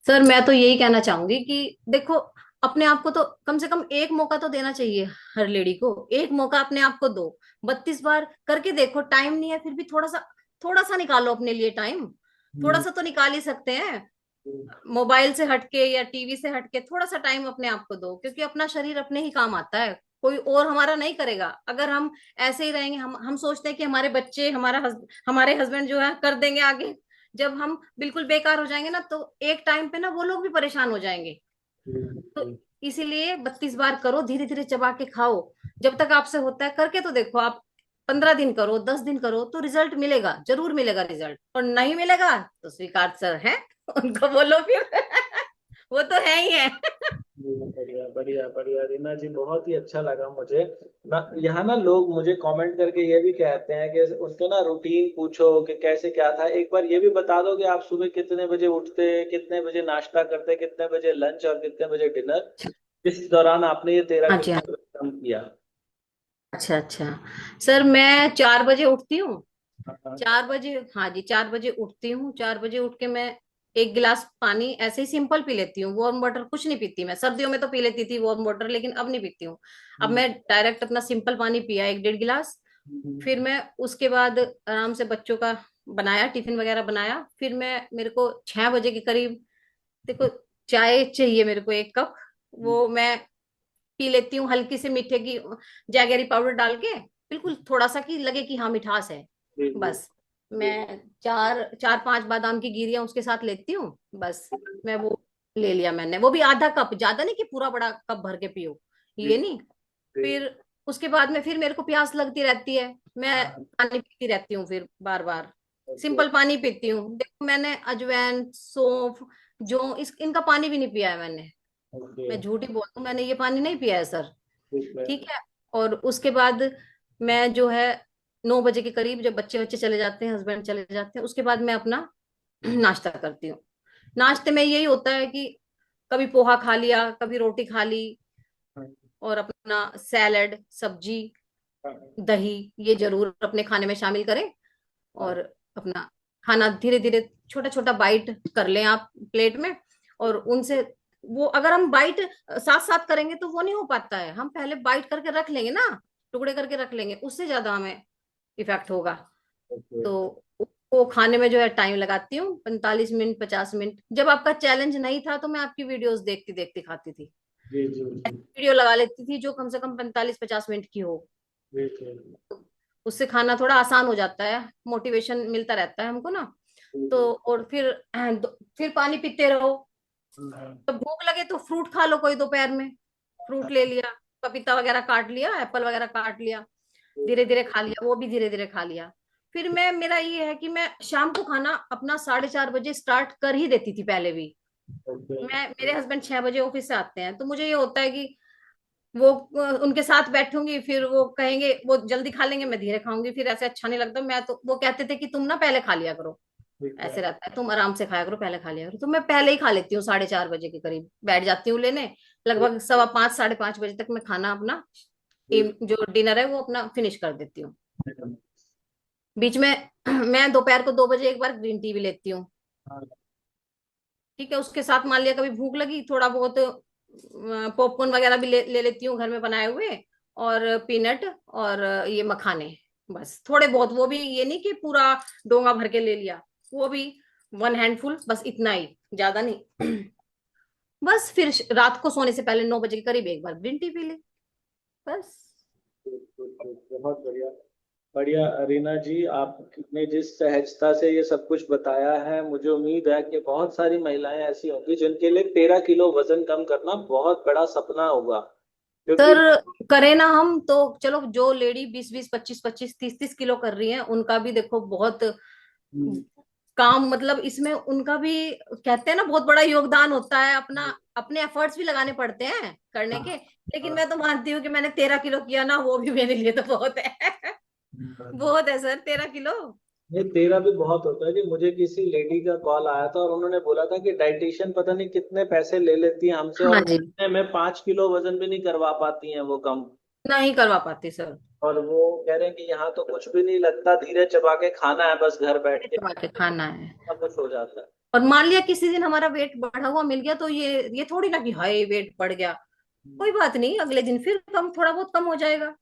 सर मैं तो यही कहना चाहूंगी कि देखो, अपने आप को तो कम से कम एक मौका तो देना चाहिए, हर लेडी को एक मौका अपने आप को दो। 32 बार करके देखो, टाइम नहीं है फिर भी थोड़ा सा निकालो अपने लिए टाइम, थोड़ा हम्म, सा तो निकाल ही सकते हैं। हम्म, मोबाइल से हटके या टीवी से हटके थोड़ा सा टाइम अपने आप को दो, क्योंकि अपना शरीर अपने ही काम आता है, कोई और हमारा नहीं करेगा। अगर हम ऐसे ही रहेंगे, हम सोचते हैं कि हमारे बच्चे, हमारे हस्बैंड जो है कर देंगे आगे, जब हम बिल्कुल बेकार हो जाएंगे ना, तो एक टाइम पे ना वो लोग भी परेशान हो जाएंगे। तो हम्म। इसीलिए 32 बार करो, धीरे धीरे चबा के खाओ, जब तक आपसे होता है करके तो देखो आप। 15 दिन करो, 10 दिन करो, तो रिजल्ट मिलेगा, जरूर मिलेगा रिजल्ट। और नहीं मिलेगा तो स्वीकार सर है, उनको बोलो फिर। वो तो है ही है। जी, बढ़िया बढ़िया बढ़िया रीना जी, बहुत ही अच्छा लगा मुझे ना। यहाँ ना लोग मुझे कमेंट करके ये भी कहते हैं कि उनके ना रूटीन पूछो कि कैसे क्या था। एक बार ये भी बता दो कि आप सुबह कितने बजे उठते, कितने बजे नाश्ता करते, कितने बजे लंच और कितने बजे डिनर, इस दौरान आपने ये 13 हाँ जी। हाँ। किलो कम किया? अच्छा अच्छा। सर मैं 4 बजे उठती हूँ। हाँ, 4 बजे, हाँ जी, 4 बजे उठती हूँ। 4 बजे उठ के मैं एक गिलास पानी ऐसे ही सिंपल पी लेती हूँ, वार्म वाटर कुछ नहीं पीती। मैं सर्दियों में तो पी लेती थी वार्म वाटर, लेकिन अब नहीं पीती हूँ। अब मैं डायरेक्ट अपना सिंपल पानी पिया, 1 1.5 गिलास। फिर मैं उसके बाद आराम से बच्चों का बनाया, टिफिन वगैरह बनाया। फिर मैं, मेरे को 6 बजे के करीब, देखो, चाय चाहिए मेरे को 1 कप। वो मैं पी लेती हूँ हल्की सी मीठे की, जैगरी पाउडर डाल के, बिल्कुल थोड़ा सा कि लगे कि हाँ मिठास है। जी जी बस मैं चार चार पांच बादाम की गिरियां उसके साथ लेती हूँ, बस। मैं वो ले लिया मैंने, वो भी आधा कप, ज्यादा नहीं कि पूरा बड़ा कप भर के पियो, जी ये नहीं। जी। फिर उसके बाद में फिर मेरे को प्यास लगती रहती है, मैं हाँ, पानी पीती रहती हूँ फिर बार बार। ओके सिंपल पानी पीती हूँ। देखो मैंने अजवाइन, सौंफ, जो इनका पानी भी नहीं पिया है मैंने। ओके। मैं झूठ ही बोलूं, मैंने ये पानी नहीं पिया है सर। ठीक है। ठीक है। और उसके बाद मैं जो है 9 बजे के करीब, जब बच्चे बच्चे चले जाते हैं, हस्बैंड चले जाते हैं, उसके बाद मैं अपना नाश्ता करती हूँ। नाश्ते में यही होता है कि कभी पोहा खा लिया, कभी रोटी खा ली, हाँ, और अपना सैलड, सब्जी, हाँ, दही, ये जरूर अपने खाने में शामिल करें। हाँ, और अपना खाना धीरे धीरे, छोटा छोटा बाइट कर लें आप प्लेट में। और उनसे, वो अगर हम बाइट साथ साथ करेंगे तो वो नहीं हो पाता है, हम पहले बाइट करके रख लेंगे ना, टुकड़े करके रख लेंगे, उससे ज्यादा हमें इफेक्ट होगा। ओके। तो वो खाने में जो है टाइम लगाती हूँ, 45 मिनट, 50 मिनट। जब आपका चैलेंज नहीं था तो मैं आपकी वीडियोस देखती देखती खाती थी। जी जी जी वीडियो लगा लेती थी जो कम से कम 45 50 मिनट की हो, जी जी उससे खाना थोड़ा आसान हो जाता है, मोटिवेशन मिलता रहता है हमको ना। जी तो जी। और फिर पानी पीते रहो। हाँ, तो भूख लगे तो फ्रूट खा लो, कोई दोपहर में फ्रूट ले लिया, पपीता वगैरह काट लिया, एप्पल वगैरह काट लिया, धीरे धीरे खा लिया, वो भी धीरे धीरे खा लिया। फिर मैं, मेरा ये है कि मैं शाम को खाना अपना 4:30 बजे स्टार्ट कर ही देती थी पहले भी। ओके। मेरे हस्बैंड 6 बजे ऑफिस से आते हैं, तो मुझे ये होता है कि वो उनके साथ बैठूंगी, फिर वो कहेंगे, वो जल्दी खा लेंगे, मैं धीरे खाऊंगी, फिर ऐसे अच्छा नहीं लगता। मैं तो, वो कहते थे कि तुम ना पहले खा लिया करो, ठीक है। ऐसे रहता है, तुम आराम से खाया करो, पहले खा लिया करो। तो मैं पहले ही खा लेती हूँ, 4:30 बजे के करीब बैठ जाती हूँ लेने। लगभग 5:15 5:30 बजे तक मैं खाना अपना, जो डिनर है वो अपना फिनिश कर देती हूँ। बीच में मैं दोपहर को 2 बजे एक बार ग्रीन टी भी लेती हूँ। हाँ, ठीक है, उसके साथ मान लिया कभी भूख लगी, थोड़ा बहुत पॉपकॉर्न वगैरह भी ले लेती हूँ घर में बनाए हुए, और पीनट, और ये मखाने, बस थोड़े बहुत, वो भी ये नहीं कि पूरा डोंगा भर के ले लिया, वो भी 1 हैंडफुल, बस इतना ही, ज्यादा नहीं। बस फिर रात को सोने से पहले 9 बजे के करीब एक बार ग्रीन टी पी ले, बस। बहुत बढ़िया। बढ़िया रीना जी, आपने जिस सहजता से ये सब कुछ बताया है, मुझे उम्मीद है कि बहुत सारी महिलाएं ऐसी होंगी जिनके लिए 13 किलो वजन कम करना बहुत बड़ा सपना होगा, क्योंकि सर, करे ना हम तो चलो, जो लेडी 20-20, 25-25, 30-30 किलो कर रही है, उनका भी देखो बहुत काम, मतलब इसमें उनका भी कहते हैं ना बहुत बड़ा योगदान होता है, अपना अपने एफर्ट्स भी लगाने पड़ते हैं करने के। लेकिन मैं तो मानती हूँ कि मैंने 13 किलो किया ना, वो भी मेरे लिए तो बहुत है। बहुत है सर, 13 किलो। ये 13 भी बहुत होता है। कि मुझे किसी लेडी का कॉल आया था और उन्होंने बोला था कि डाइटिशियन पता नहीं कितने पैसे ले लेती है हमसे, और हाँ जी, महीने में 5 किलो वजन भी नहीं करवा पाती हैं वो कम। नहीं करवा पाती सर। और वो कह रहे हैं कि यहाँ तो कुछ भी नहीं लगता, धीरे चबा के खाना है बस घर बैठ के, चबा के खाना है। सब कुछ हो जाता है। और मान लिया किसी दिन हमारा वेट बढ़ा हुआ मिल गया, तो ये थोड़ी ना कि हाय वेट बढ़ गया, कोई बात नहीं, अगले दिन फिर कम, थोड़ा बहुत कम हो जाएगा।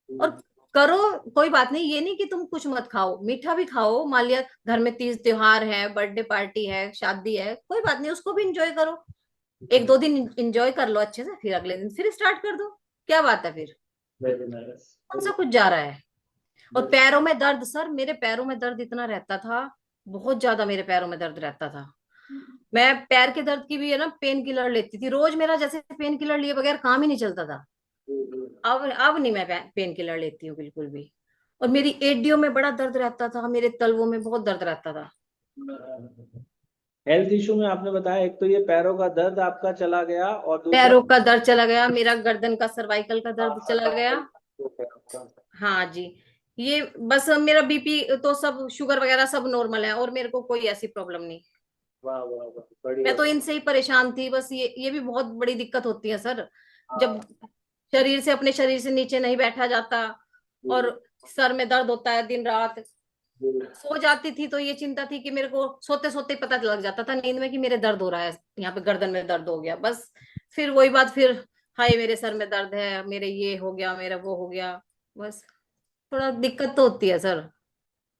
और करो, कोई बात नहीं, ये नहीं कि तुम कुछ मत खाओ, मीठा भी खाओ, मान लिया घर में तीज त्योहार है, बर्थडे पार्टी है, शादी है, कोई बात नहीं, उसको भी इंजॉय करो, 1-2 दिन इंजॉय कर लो अच्छे से, फिर अगले दिन फिर स्टार्ट कर दो, क्या बात है फिर, वेरी नाइस। कौन सा कुछ जा रहा है। और पैरों में दर्द, सर मेरे पैरों में दर्द इतना रहता था, बहुत ज्यादा मेरे पैरों में दर्द रहता था। मैं पैर के दर्द की भी है ना पेन किलर लेती थी रोज, मेरा जैसे पेन किलर लिए बगैर काम ही नहीं चलता था। अब नहीं मैं पेन किलर लेती हूँ बिल्कुल भी। और मेरी एडियो में बड़ा दर्द रहता था, मेरे तलवों में बहुत दर्द रहता था। हेल्थ इशू में आपने बताया, एक तो ये पैरों का दर्द आपका चला गया, और दूसरा पैरों का दर्द चला गया, मेरा गर्दन का सर्वाइकल का दर्द चला गया। हाँ जी, ये बस मेरा बीपी तो सब, शुगर वगैरह सब नॉर्मल है, और मेरे को कोई ऐसी प्रॉब्लम नहीं। वाह वाह वाह, मैं बढ़िया। तो इनसे ही परेशान थी, बस ये भी बहुत बड़ी दिक्कत होती है सर, जब शरीर से, अपने शरीर से नीचे नहीं बैठा जाता, और सर में दर्द होता है दिन रात। सो जाती थी तो ये चिंता थी कि मेरे को सोते सोते ही पता लग जाता था नींद में कि मेरे दर्द हो रहा है, यहाँ पे गर्दन में दर्द हो गया, बस फिर वही बात, फिर हाय मेरे सर में दर्द है, मेरे ये हो गया, मेरा वो हो गया, बस थोड़ा दिक्कत तो होती है सर।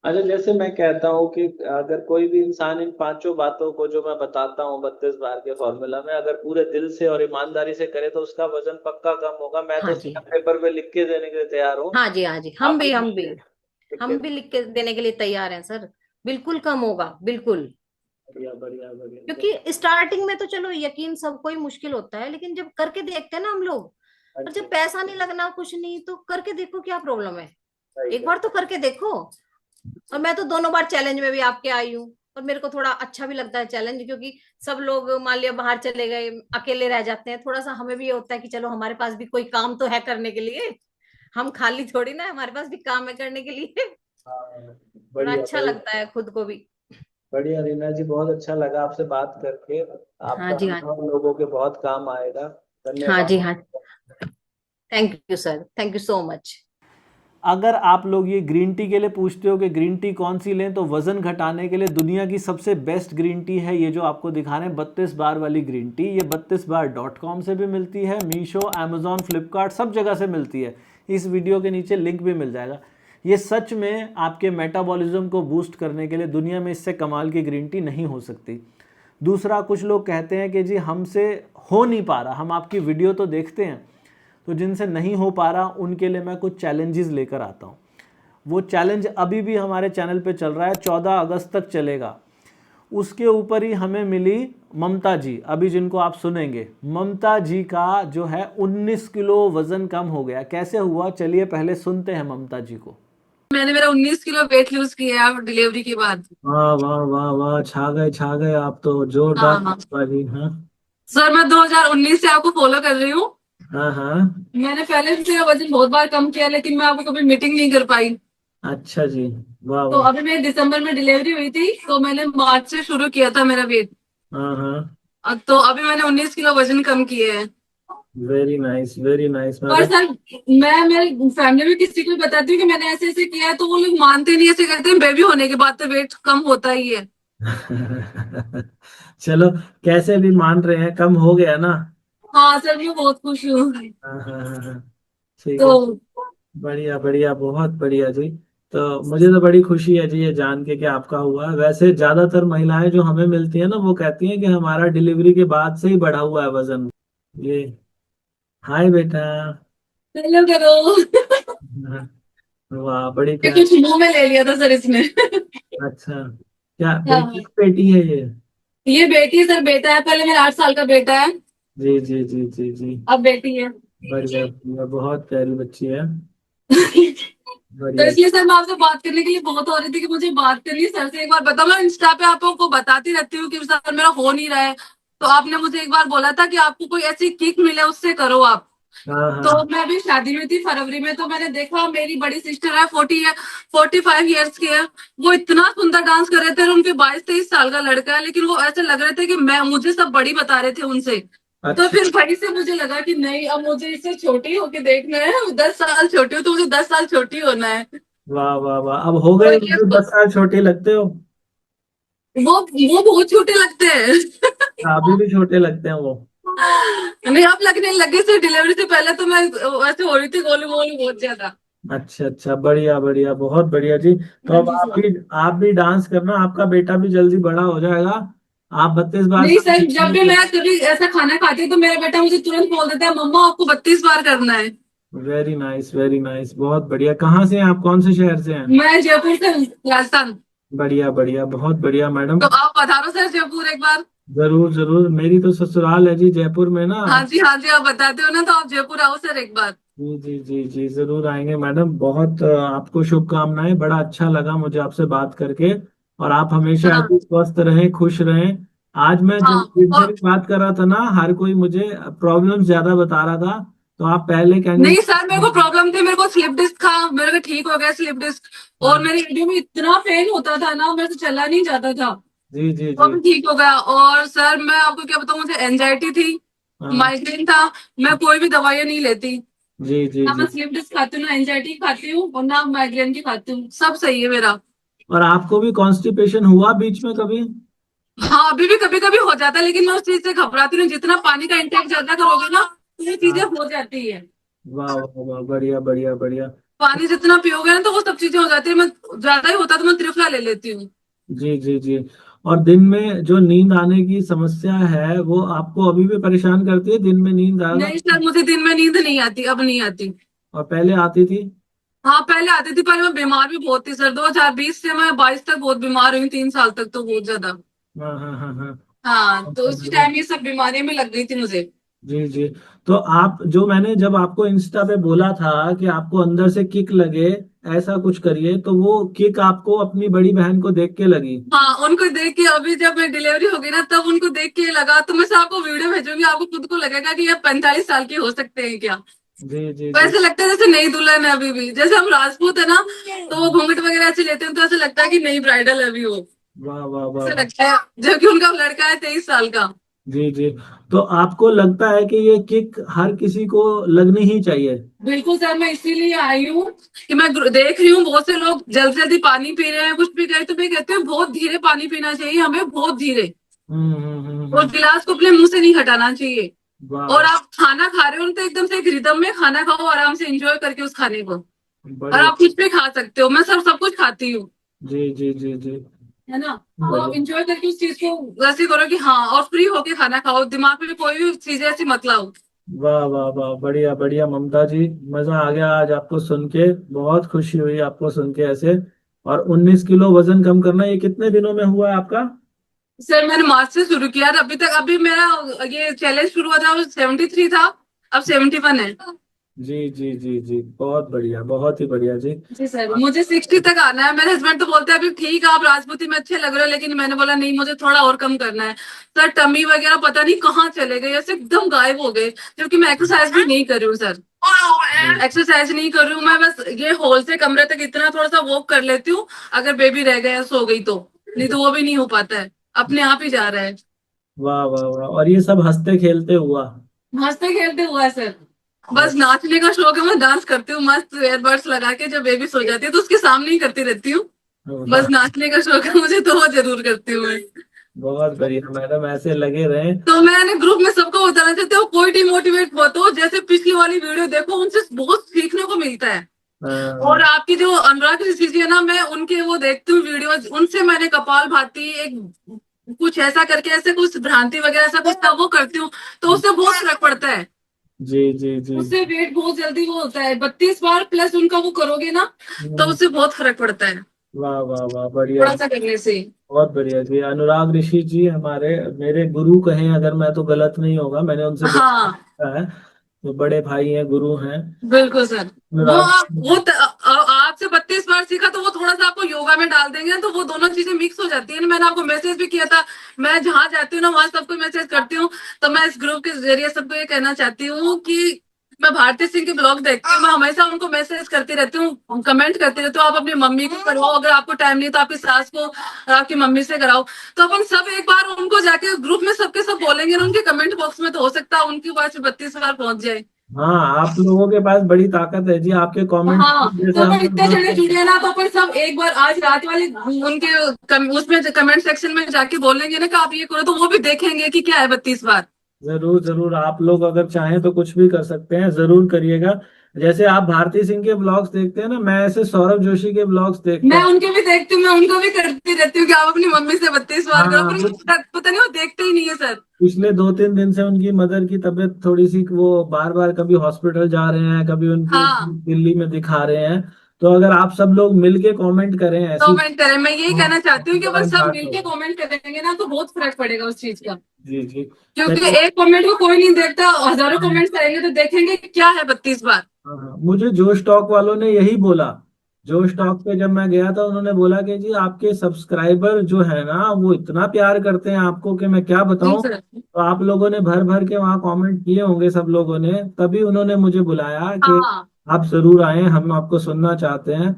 अच्छा, जैसे मैं कहता हूँ कि अगर कोई भी इंसान इन पांचों बातों को जो मैं बताता हूँ 32 बार के फॉर्मूला में, अगर पूरे दिल से और ईमानदारी से करे, तो उसका वजन पक्का कम होगा। मैं हाँ तो जी, पेपर पे लिख के देने के लिए तैयार हूँ। हाँ जी, हाँ जी, आप हम भी, हम भी, लिख के। हम भी लिख के देने के लिए तैयार हैं सर, बिल्कुल कम होगा, बिल्कुल। बढ़िया बढ़िया बढ़िया। क्योंकि स्टार्टिंग में तो चलो यकीन सबको ही मुश्किल होता है, लेकिन जब करके देखते हैं ना हम लोग, और अच्छा, जब पैसा नहीं लगना कुछ नहीं, तो करके देखो क्या प्रॉब्लम है, सही एक है। बार तो करके देखो। और मैं तो दोनों बार चैलेंज में भी आपके आई हूँ, और मेरे को थोड़ा अच्छा भी लगता है चैलेंज, क्योंकि सब लोग मान लिया बाहर चले गए, अकेले रह जाते हैं, थोड़ा सा हमें भी ये होता है कि चलो हमारे पास भी कोई काम तो है करने के लिए, हम खाली थोड़ी ना, हमारे पास भी काम है करने के लिए। हाँ, थोड़ा बढ़िया अच्छा बढ़िया। लगता है खुद को भी। बढ़िया रीना जी, बहुत अच्छा लगा आपसे बात करके। हाँ आपका जी, हाँ, अनुभव लोगों के बहुत काम आएगा। हाँ जी, धन्यवाद। हाँ, thank you sir, thank you so much. अगर आप लोग ये ग्रीन टी के लिए पूछते हो कि ग्रीन टी कौन सी लें, तो वज़न घटाने के लिए दुनिया की सबसे बेस्ट ग्रीन टी है ये जो आपको दिखा रहे हैं, 32 बार वाली ग्रीन टी। ये 32bar.com से भी मिलती है, मीशो, अमेज़ॉन, फ्लिपकार्ट, सब जगह से मिलती है। इस वीडियो के नीचे लिंक भी मिल जाएगा। ये सच में आपके मेटाबॉलिज्म को बूस्ट करने के लिए दुनिया में इससे कमाल की ग्रीन टी नहीं हो सकती। दूसरा, कुछ लोग कहते हैं कि जी हमसे हो नहीं पा रहा, हम आपकी वीडियो तो देखते हैं, तो जिनसे नहीं हो पा रहा उनके लिए मैं कुछ चैलेंजेस लेकर आता हूँ। वो चैलेंज अभी भी हमारे चैनल पे चल रहा है, 14 अगस्त तक चलेगा। उसके ऊपर ही हमें मिली ममता जी, अभी जिनको आप सुनेंगे, ममता जी का जो है 19 किलो वजन कम हो गया। कैसे हुआ, चलिए पहले सुनते हैं ममता जी को। मैंने मेरा 19 किलो वेट लूज किया है डिलीवरी के बाद। वाह वाह वाह वाह, छा गए आप तो, जोरदार हाँ हाँ बाजी। हाँ सर, मैं 2019 से आपको फॉलो कर रही हूँ। हाँ हाँ। मैंने पहले भी मेरा वजन बहुत बार कम किया, लेकिन मैं आपको कभी मीटिंग नहीं कर पाई। अच्छा जी, वाह तो वाह। अभी मेरी दिसंबर में डिलीवरी हुई थी, तो मैंने मार्च से शुरू किया था मेरा वेट। हाँ हाँ, तो अभी मैंने 19 किलो वजन कम किए हैं। Very nice very nice. मैं पर सर, मैं मेरे फैमिली में किसी को भी बताती हूँ कि मैंने ऐसे ऐसे किया है, तो वो लोग मानते नहीं, ऐसे कहते हैं बेबी होने के बाद तो वेट कम होता ही है। चलो, कैसे भी मान रहे हैं, कम हो गया ना। हाँ सर, मैं बहुत खुश हूँ। हाँ हाँ हाँ हाँ, ठीक है। तो बढ़िया बढ़िया, बहुत बढ़िया जी। तो मुझे तो बड़ी खुशी है जी ये जान के कि आपका हुआ है। वैसे ज्यादातर महिलाएं जो हमें मिलती है ना, वो कहती हैं कि हमारा डिलीवरी के बाद से ही बढ़ा हुआ है वजन। ये, हाय बेटा। हेलो करो। हाँ, वाह, बड़ी ये प्यार। कुछ मुंह में ले लिया था सर इसने। अच्छा, क्या बेटी हाँ, बेटी है ये? ये बेटी है सर, बेटा है, पहले मेरा 8 साल का बेटा है, जी जी जी जी जी। अब बेटी है। बढ़िया बढ़िया, बहुत प्यारी बच्ची है। तो बढ़िया। इसलिए सर मैं आपसे बात करने के लिए बहुत हो रही थी कि मुझे बात करनी है सर से। एक बार बताओ, मैं इंस्टा पे आप लोगों को बताती रहती हूँ कि सर मेरा हो नहीं रहा है, तो आपने मुझे एक बार बोला था कि आपको कोई ऐसी किक मिले उससे करो आप। हाँ तो हाँ। मैं अभी शादी में थी फरवरी में, तो मैंने देखा मेरी बड़ी सिस्टर है 45 ईयर्स की है। वो इतना सुंदर डांस कर रहे थे, और उनके 22-23 साल का लड़का है, लेकिन वो ऐसे लग रहे थे कि मैं मुझे सब बड़ी बता रहे थे उनसे। तो अच्छा, फिर वहीं से मुझे लगा कि नहीं, अब मुझे इससे छोटी होके देखना है। 10 साल छोटी हो तो मुझे 10 साल छोटी होना है। वाह वाह वाह, अब हो तो गए ये मुझे 10 साल छोटे लगते हो। वो बहुत छोटे लगते हैं। अभी भी छोटे लगते हैं वो। नहीं, अब लगने लगे से डिलीवरी से पहले तो मैं वैसे हो रही थी, गोलू गोलू बहुत ज्यादा। अच्छा अच्छा, बढ़िया बढ़िया, बहुत बढ़िया जी। तो हाँ अब जी सर। आप भी डांस करना, आपका बेटा भी जल्दी बड़ा हो जाएगा। आप 32 बार नहीं कभी सर, जब भी नहीं। मैं कभी ऐसा खाना खाती हूँ तो मेरा बेटा मुझे तुरंत बोल देता है, मम्मा आपको 32 बार करना है। वेरी नाइस वेरी नाइस, बहुत बढ़िया। कहाँ से हैं आप, कौन से शहर से हैं? मैं जयपुर से हूँ, राजस्थान। बढ़िया बढ़िया, बहुत बढ़िया मैडम। तो आप पधारो सर जयपुर एक बार। जरूर जरूर, मेरी तो ससुराल है जी जयपुर में ना। हाँ जी हाँ जी, आप बताते हो ना, तो आप जयपुर आओ सर एक बार। जी जी जी जी, जरूर आएंगे मैडम। बहुत आपको शुभकामनाएं। बड़ा अच्छा लगा मुझे आपसे बात करके। और आप हमेशा हाँ ऐसे स्वस्थ रहें, खुश रहें। आज मैं जब हाँ। जिनसे भी और बात कर रहा था ना, हर कोई मुझे प्रॉब्लम ज्यादा बता रहा था। तो आप पहले नहीं सर, मेरे को कैंडिडेट। प्रॉब्लम थी, मेरे को स्लिप डिस्क था, मेरे को ठीक हो गया स्लिप डिस्क। और हाँ, मेरे हड्डियों में इतना पेन होता था ना, मेरे से चला नहीं जाता था, जी जी वो जी। भी ठीक हो गया। और सर मैं आपको क्या बताऊं, मुझे एंजाइटी थी, हाँ, माइग्रेन था। मैं कोई भी दवाइयां नहीं लेती, जी जी ना जी। मैं स्लिप डिस्क खाती हूँ, ना एंजाइटी खाती हूँ, और ना माइग्रेन की खाती हूँ, सब सही है मेरा। और आपको भी कॉन्स्टिपेशन हुआ बीच में कभी? हाँ, अभी भी कभी कभी हो जाता है, लेकिन मैं उस चीज से घबराती नहीं। जितना पानी का इंटेक ज्यादा करोगे ना, तो ये चीजें हाँ, हो जाती है। वाह वाह वाह, बढ़िया बढ़िया बढ़िया। पानी जितना पियोगे ना, तो वो सब चीजें हो जाती है। मैं ज्यादा ही होता तो मैं त्रिफला ले लेती हूँ। जी जी जी। और दिन में जो नींद आने की समस्या है, वो आपको अभी भी परेशान करती है? दिन में नींद ज्यादा? नहीं सर, मुझे दिन में नींद नहीं आती, अब नहीं आती। और पहले आती थी? हाँ पहले आती थी, पहले मैं बीमार भी बहुत थी सर। 2020 से मैं 22 तक बहुत बीमार हुई, 3 साल तक तो बहुत ज्यादा। हाँ हाँ हाँ हाँ। हाँ, तो उसी बढ़िया। टाइम ये सब बीमारियां में लग गई थी मुझे। जी जी। तो आप जो, मैंने जब आपको इंस्टा पे बोला था कि आपको अंदर से किक लगे, ऐसा कुछ करिए, तो वो किक आपको अपनी बड़ी बहन को देख के लगी? हाँ, उनको देख के अभी जब मैं डिलीवरी होगी ना, तब उनको देख के लगा। तो मैं सर आपको वीडियो भेजूंगी, आपको खुद को लगेगा कि ये 45 साल के हो सकते हैं क्या। जी जी जी। वैसे लगता है जैसे नई दुल्हन है अभी भी। जैसे हम राजपूत है ना, तो वो घूंघट वगैरह ऐसे लेते हैं, तो ऐसे लगता है कि नई ब्राइडल है अभी वो। वाह वाह वाह ऐसा वाह। लगता है, जबकि उनका लड़का है 23 साल का। जी जी। तो आपको लगता है कि ये किक हर किसी को लगनी ही चाहिए? बिल्कुल सर, मैं इसीलिए आई हूँ कि मैं देख रही हूँ बहुत से लोग जल्दी जल्दी पानी पी रहे हैं, कुछ भी कहे तो भी कहते हैं बहुत धीरे पानी पीना चाहिए हमें, बहुत धीरे। और हम्म। गिलास को अपने मुंह से नहीं हटाना चाहिए। और वाह, आप खाना खा रहे हो ना, तो एकदम से एक रिदम में खाना खाओ, आराम से एंजॉय करके उस खाने को। और बढ़िया। आप कुछ भी खा सकते हो, मैं सब कुछ खाती हूँ, जी जी जी जी। है ना। तो आप बढ़िया। इंजॉय करके उस चीज को वैसे करो कि हाँ, और फ्री होके खाना खाओ, दिमाग में कोई भी चीजें ऐसी मत लाओ। वाह वाह वाह, बढ़िया बढ़िया ममता जी। मजा आ गया आज आपको सुन के। बहुत खुशी हुई आपको सुन के ऐसे। और 19 किलो वजन कम करना, ये कितने दिनों में हुआ है आपका? सर मैंने मार्च से शुरू किया था, अभी तक अभी मेरा ये चैलेंज शुरू हुआ था वो 73 था, अब 71 है। जी जी जी जी, बहुत बढ़िया, बहुत ही बढ़िया जी। जी सर, मुझे 60 तक आना है। मेरे हस्बैंड तो बोलते हैं अभी ठीक है, आप राजपूती में अच्छे लग रहे हो, लेकिन मैंने बोला नहीं, मुझे थोड़ा और कम करना है। सर टमी वगैरह पता नहीं कहाँ चले गए, ऐसे एकदम गायब हो गए, जबकि मैं एक्सरसाइज भी नहीं कर रही हूँ सर। एक्सरसाइज नहीं कर रही हूँ मैं, बस ये हॉल से कमरे तक इतना थोड़ा सा वॉक कर लेती हूँ, अगर बेबी रह गया सो गई तो। नहीं तो वो भी नहीं हो पाता है, अपने आप ही जा रहा है। वाह वाह वाह, और ये सब हंसते खेलते हुआ? हंसते खेलते हुआ है सर। बस नाचने का शौक है, मैं डांस करती हूँ मस्त, एयरबड्स लगा के। जब बेबी सो जाती है तो उसके सामने ही करती रहती हूँ। बस नाचने का शौक है मुझे, तो वो जरूर करती हूँ मैं। बहुत बढ़िया मैडम, ऐसे लगे रहे। तो मैंने ग्रुप में सबको बताना चाहती हूँ, कोई डिमोटिवेट मत हो, जैसे पिछली वाली वीडियो देखो, उनसे बहुत सीखने को मिलता है। और आपकी जो अनुराग ऋषि जी है ना, मैं उनके वो देखती हूँ वीडियोस, उनसे मैंने कपाल भाती एक कुछ ऐसा करके, ऐसे कुछ भ्रांति वगैरह ऐसा कुछ तब वो करती हूँ, तो उससे बहुत फर्क पड़ता है। जी जी जी। उससे वेट बहुत जल्दी वो होता है, 32 बार प्लस उनका वो करोगे ना, तो उससे बहुत फर्क पड़ता है वाह वाह वाह, बढ़िया। थोड़ा सा करने से। बहुत बढ़िया जी। अनुराग ऋषि जी हमारे मेरे गुरु कहें अगर, मैं तो गलत नहीं होगा, मैंने उनसे बहुत हाँ सीखा है। तो बड़े भाई हैं, गुरु हैं बिल्कुल सर। वो अनुराग। आपसे 32 बार सीखा, तो वो थोड़ा सा आपको योगा में डाल देंगे ना, तो वो दोनों चीजें मिक्स हो जाती है। मैंने आपको मैसेज भी किया था, मैं जहां जाती हूँ ना वहां सबको मैसेज करती हूँ। तो मैं इस ग्रुप के जरिए सबको ये कहना चाहती हूँ कि मैं भारती सिंह के ब्लॉग देखती हूँ, मैं हमेशा उनको मैसेज करती रहती हूँ, कमेंट करती रहती हूँ। आप अपनी मम्मी को करवाओ, अगर आपको टाइम नहीं तो आपकी सास को, आपकी मम्मी से कराओ। तो अपन सब एक बार उनको जाके ग्रुप में सबके सब बोलेंगे ना, उनके कमेंट बॉक्स में, तो हो सकता है उनकी बात 32 बार पहुंच जाए। हाँ, आप लोगों के पास बड़ी ताकत है जी, आपके कमेंट हाँ, जैसे तो हम अपन इतने जने लोग। जुड़े हैं ना, तो अपन सब एक बार आज रात वाले उनके उसमें कमेंट सेक्शन में जाके बोलेंगे ना कि आप ये करो, तो वो भी देखेंगे कि क्या है 32 बार। जरूर जरूर, आप लोग अगर चाहें तो कुछ भी कर सकते हैं, जरूर करिएगा। जैसे आप भारती सिंह के ब्लॉग्स देखते हैं ना, मैं ऐसे सौरभ जोशी के ब्लॉग्स देखता मैं हूँ। उनके भी देखती हूँ, मैं उनको भी करती रहती हूँ कि आप अपनी मम्मी से 32 बार करो, हाँ, पर पता नहीं वो देखते ही नहीं है सर। पिछले 2-3 दिन से उनकी मदर की तबीयत थोड़ी सी, वो बार बार कभी हॉस्पिटल जा रहे हैं, कभी उनकी हाँ, दिल्ली में दिखा रहे हैं। तो अगर आप सब लोग मिलके कमेंट करें ऐसी, कमेंट करें, मैं यही तो कहना चाहती हूँ कि अपन सब बात मिलके होगी। कमेंट करेंगे ना, तो बहुत फर्क पड़ेगा उस चीज का। जी जी। क्योंकि चलिए। एक कमेंट को कोई नहीं देखता, हजारों कमेंट्स आएंगे, तो देखेंगे कि क्या है 32 बार। हाँ हाँ, मुझे जोश टॉक वालों ने यही बोला। जोश टॉक पे जब मैं गया था, उन्होंने बोला कि जी आपके सब्सक्राइबर जो है ना, वो इतना प्यार करते हैं आपको कि मैं क्या जी बताऊं। सर। तो आप लोगों ने भर भर के वहाँ कमेंट किए होंगे सब लोगों ने, तभी उन्होंने मुझे बुलाया कि हाँ, आप जरूर आए, हम आपको सुनना चाहते हैं।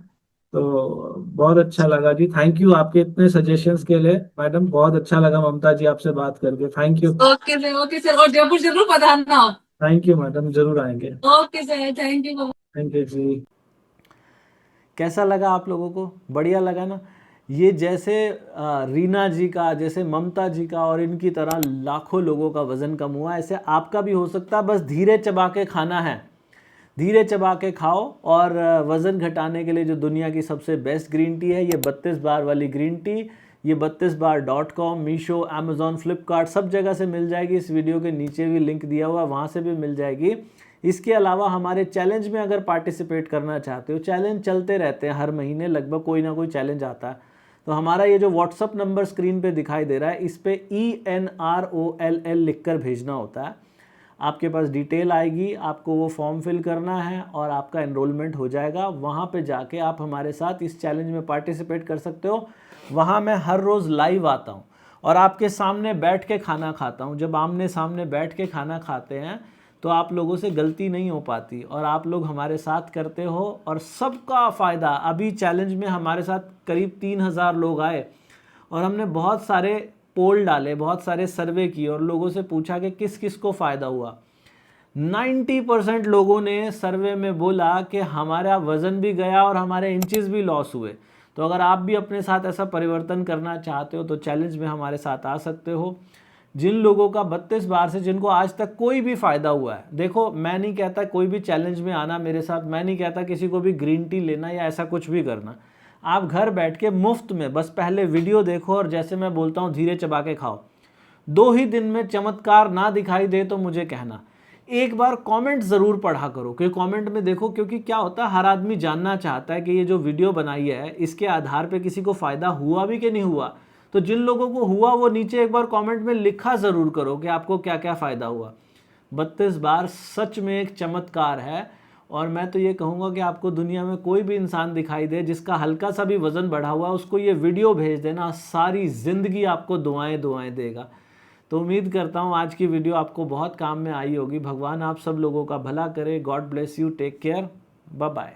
तो बहुत अच्छा लगा जी, थैंक यू आपके इतने सजेशंस के लिए मैडम। बहुत अच्छा लगा ममता जी आपसे बात करके, थैंक यू। ओके सर, और जयपुर जरूर पधारना आप। थैंक यू मैडम, जरूर आएंगे। Okay sir, thank you. Thank you ji. कैसा लगा आप लोगों को? बढ़िया लगा ना? ये जैसे रीना जी का, जैसे ममता जी का और इनकी तरह लाखों लोगों का वज़न कम हुआ, ऐसे आपका भी हो सकता है। बस धीरे चबा के खाना है, धीरे चबा के खाओ। और वज़न घटाने के लिए जो दुनिया की सबसे बेस्ट ग्रीन टी है, ये 32 बार वाली ग्रीन टी, ये 32bar.com, मीशो, अमेज़ॉन, फ्लिपकार्ट, सब जगह से मिल जाएगी। इस वीडियो के नीचे भी लिंक दिया हुआ है, वहाँ से भी मिल जाएगी। इसके अलावा हमारे चैलेंज में अगर पार्टिसिपेट करना चाहते हो, चैलेंज चलते रहते हैं, हर महीने लगभग कोई ना कोई चैलेंज आता है। तो हमारा ये जो व्हाट्सअप नंबर स्क्रीन पे दिखाई दे रहा है, इस पे ENROLL लिखकर भेजना होता है। आपके पास डिटेल आएगी, आपको वो फॉर्म फिल करना है और आपका एनरोलमेंट हो जाएगा। वहाँ पे जाके आप हमारे साथ इस चैलेंज में पार्टिसिपेट कर सकते हो। वहाँ मैं हर रोज़ लाइव आता हूँ और आपके सामने बैठ के खाना खाता हूँ। जब आमने सामने बैठ के खाना खाते हैं तो आप लोगों से गलती नहीं हो पाती, और आप लोग हमारे साथ करते हो और सबका फ़ायदा। अभी चैलेंज में हमारे साथ करीब 3000 लोग आए और हमने बहुत सारे पोल डाले, बहुत सारे सर्वे किए और लोगों से पूछा कि किस किस को फ़ायदा हुआ। 90% लोगों ने सर्वे में बोला कि हमारा वज़न भी गया और हमारे इंचेस भी लॉस हुए। तो अगर आप भी अपने साथ ऐसा परिवर्तन करना चाहते हो तो चैलेंज में हमारे साथ आ सकते हो। जिन लोगों का 32 बार से, जिनको आज तक कोई भी फ़ायदा हुआ है, देखो मैं नहीं कहता कोई भी चैलेंज में आना मेरे साथ, मैं नहीं कहता किसी को भी ग्रीन टी लेना या ऐसा कुछ भी करना। आप घर बैठ के मुफ्त में बस पहले वीडियो देखो और जैसे मैं बोलता हूँ धीरे चबा के खाओ। 2 ही दिन में चमत्कार ना दिखाई दे तो मुझे कहना। एक बार कमेंट ज़रूर पढ़ा करो, क्योंकि कमेंट में देखो, क्योंकि क्या होता है, हर आदमी जानना चाहता है कि ये जो वीडियो बनाई है इसके आधार पे किसी को फ़ायदा हुआ भी कि नहीं हुआ। तो जिन लोगों को हुआ वो नीचे एक बार कमेंट में लिखा ज़रूर करो कि आपको क्या क्या फ़ायदा हुआ। 32 बार सच में एक चमत्कार है। और मैं तो ये कहूँगा कि आपको दुनिया में कोई भी इंसान दिखाई दे जिसका हल्का सा भी वज़न बढ़ा हुआ, उसको ये वीडियो भेज देना, सारी ज़िंदगी आपको दुआएं दुआएं देगा। तो उम्मीद करता हूँ आज की वीडियो आपको बहुत काम में आई होगी। भगवान आप सब लोगों का भला करे। God bless you, take care, bye bye.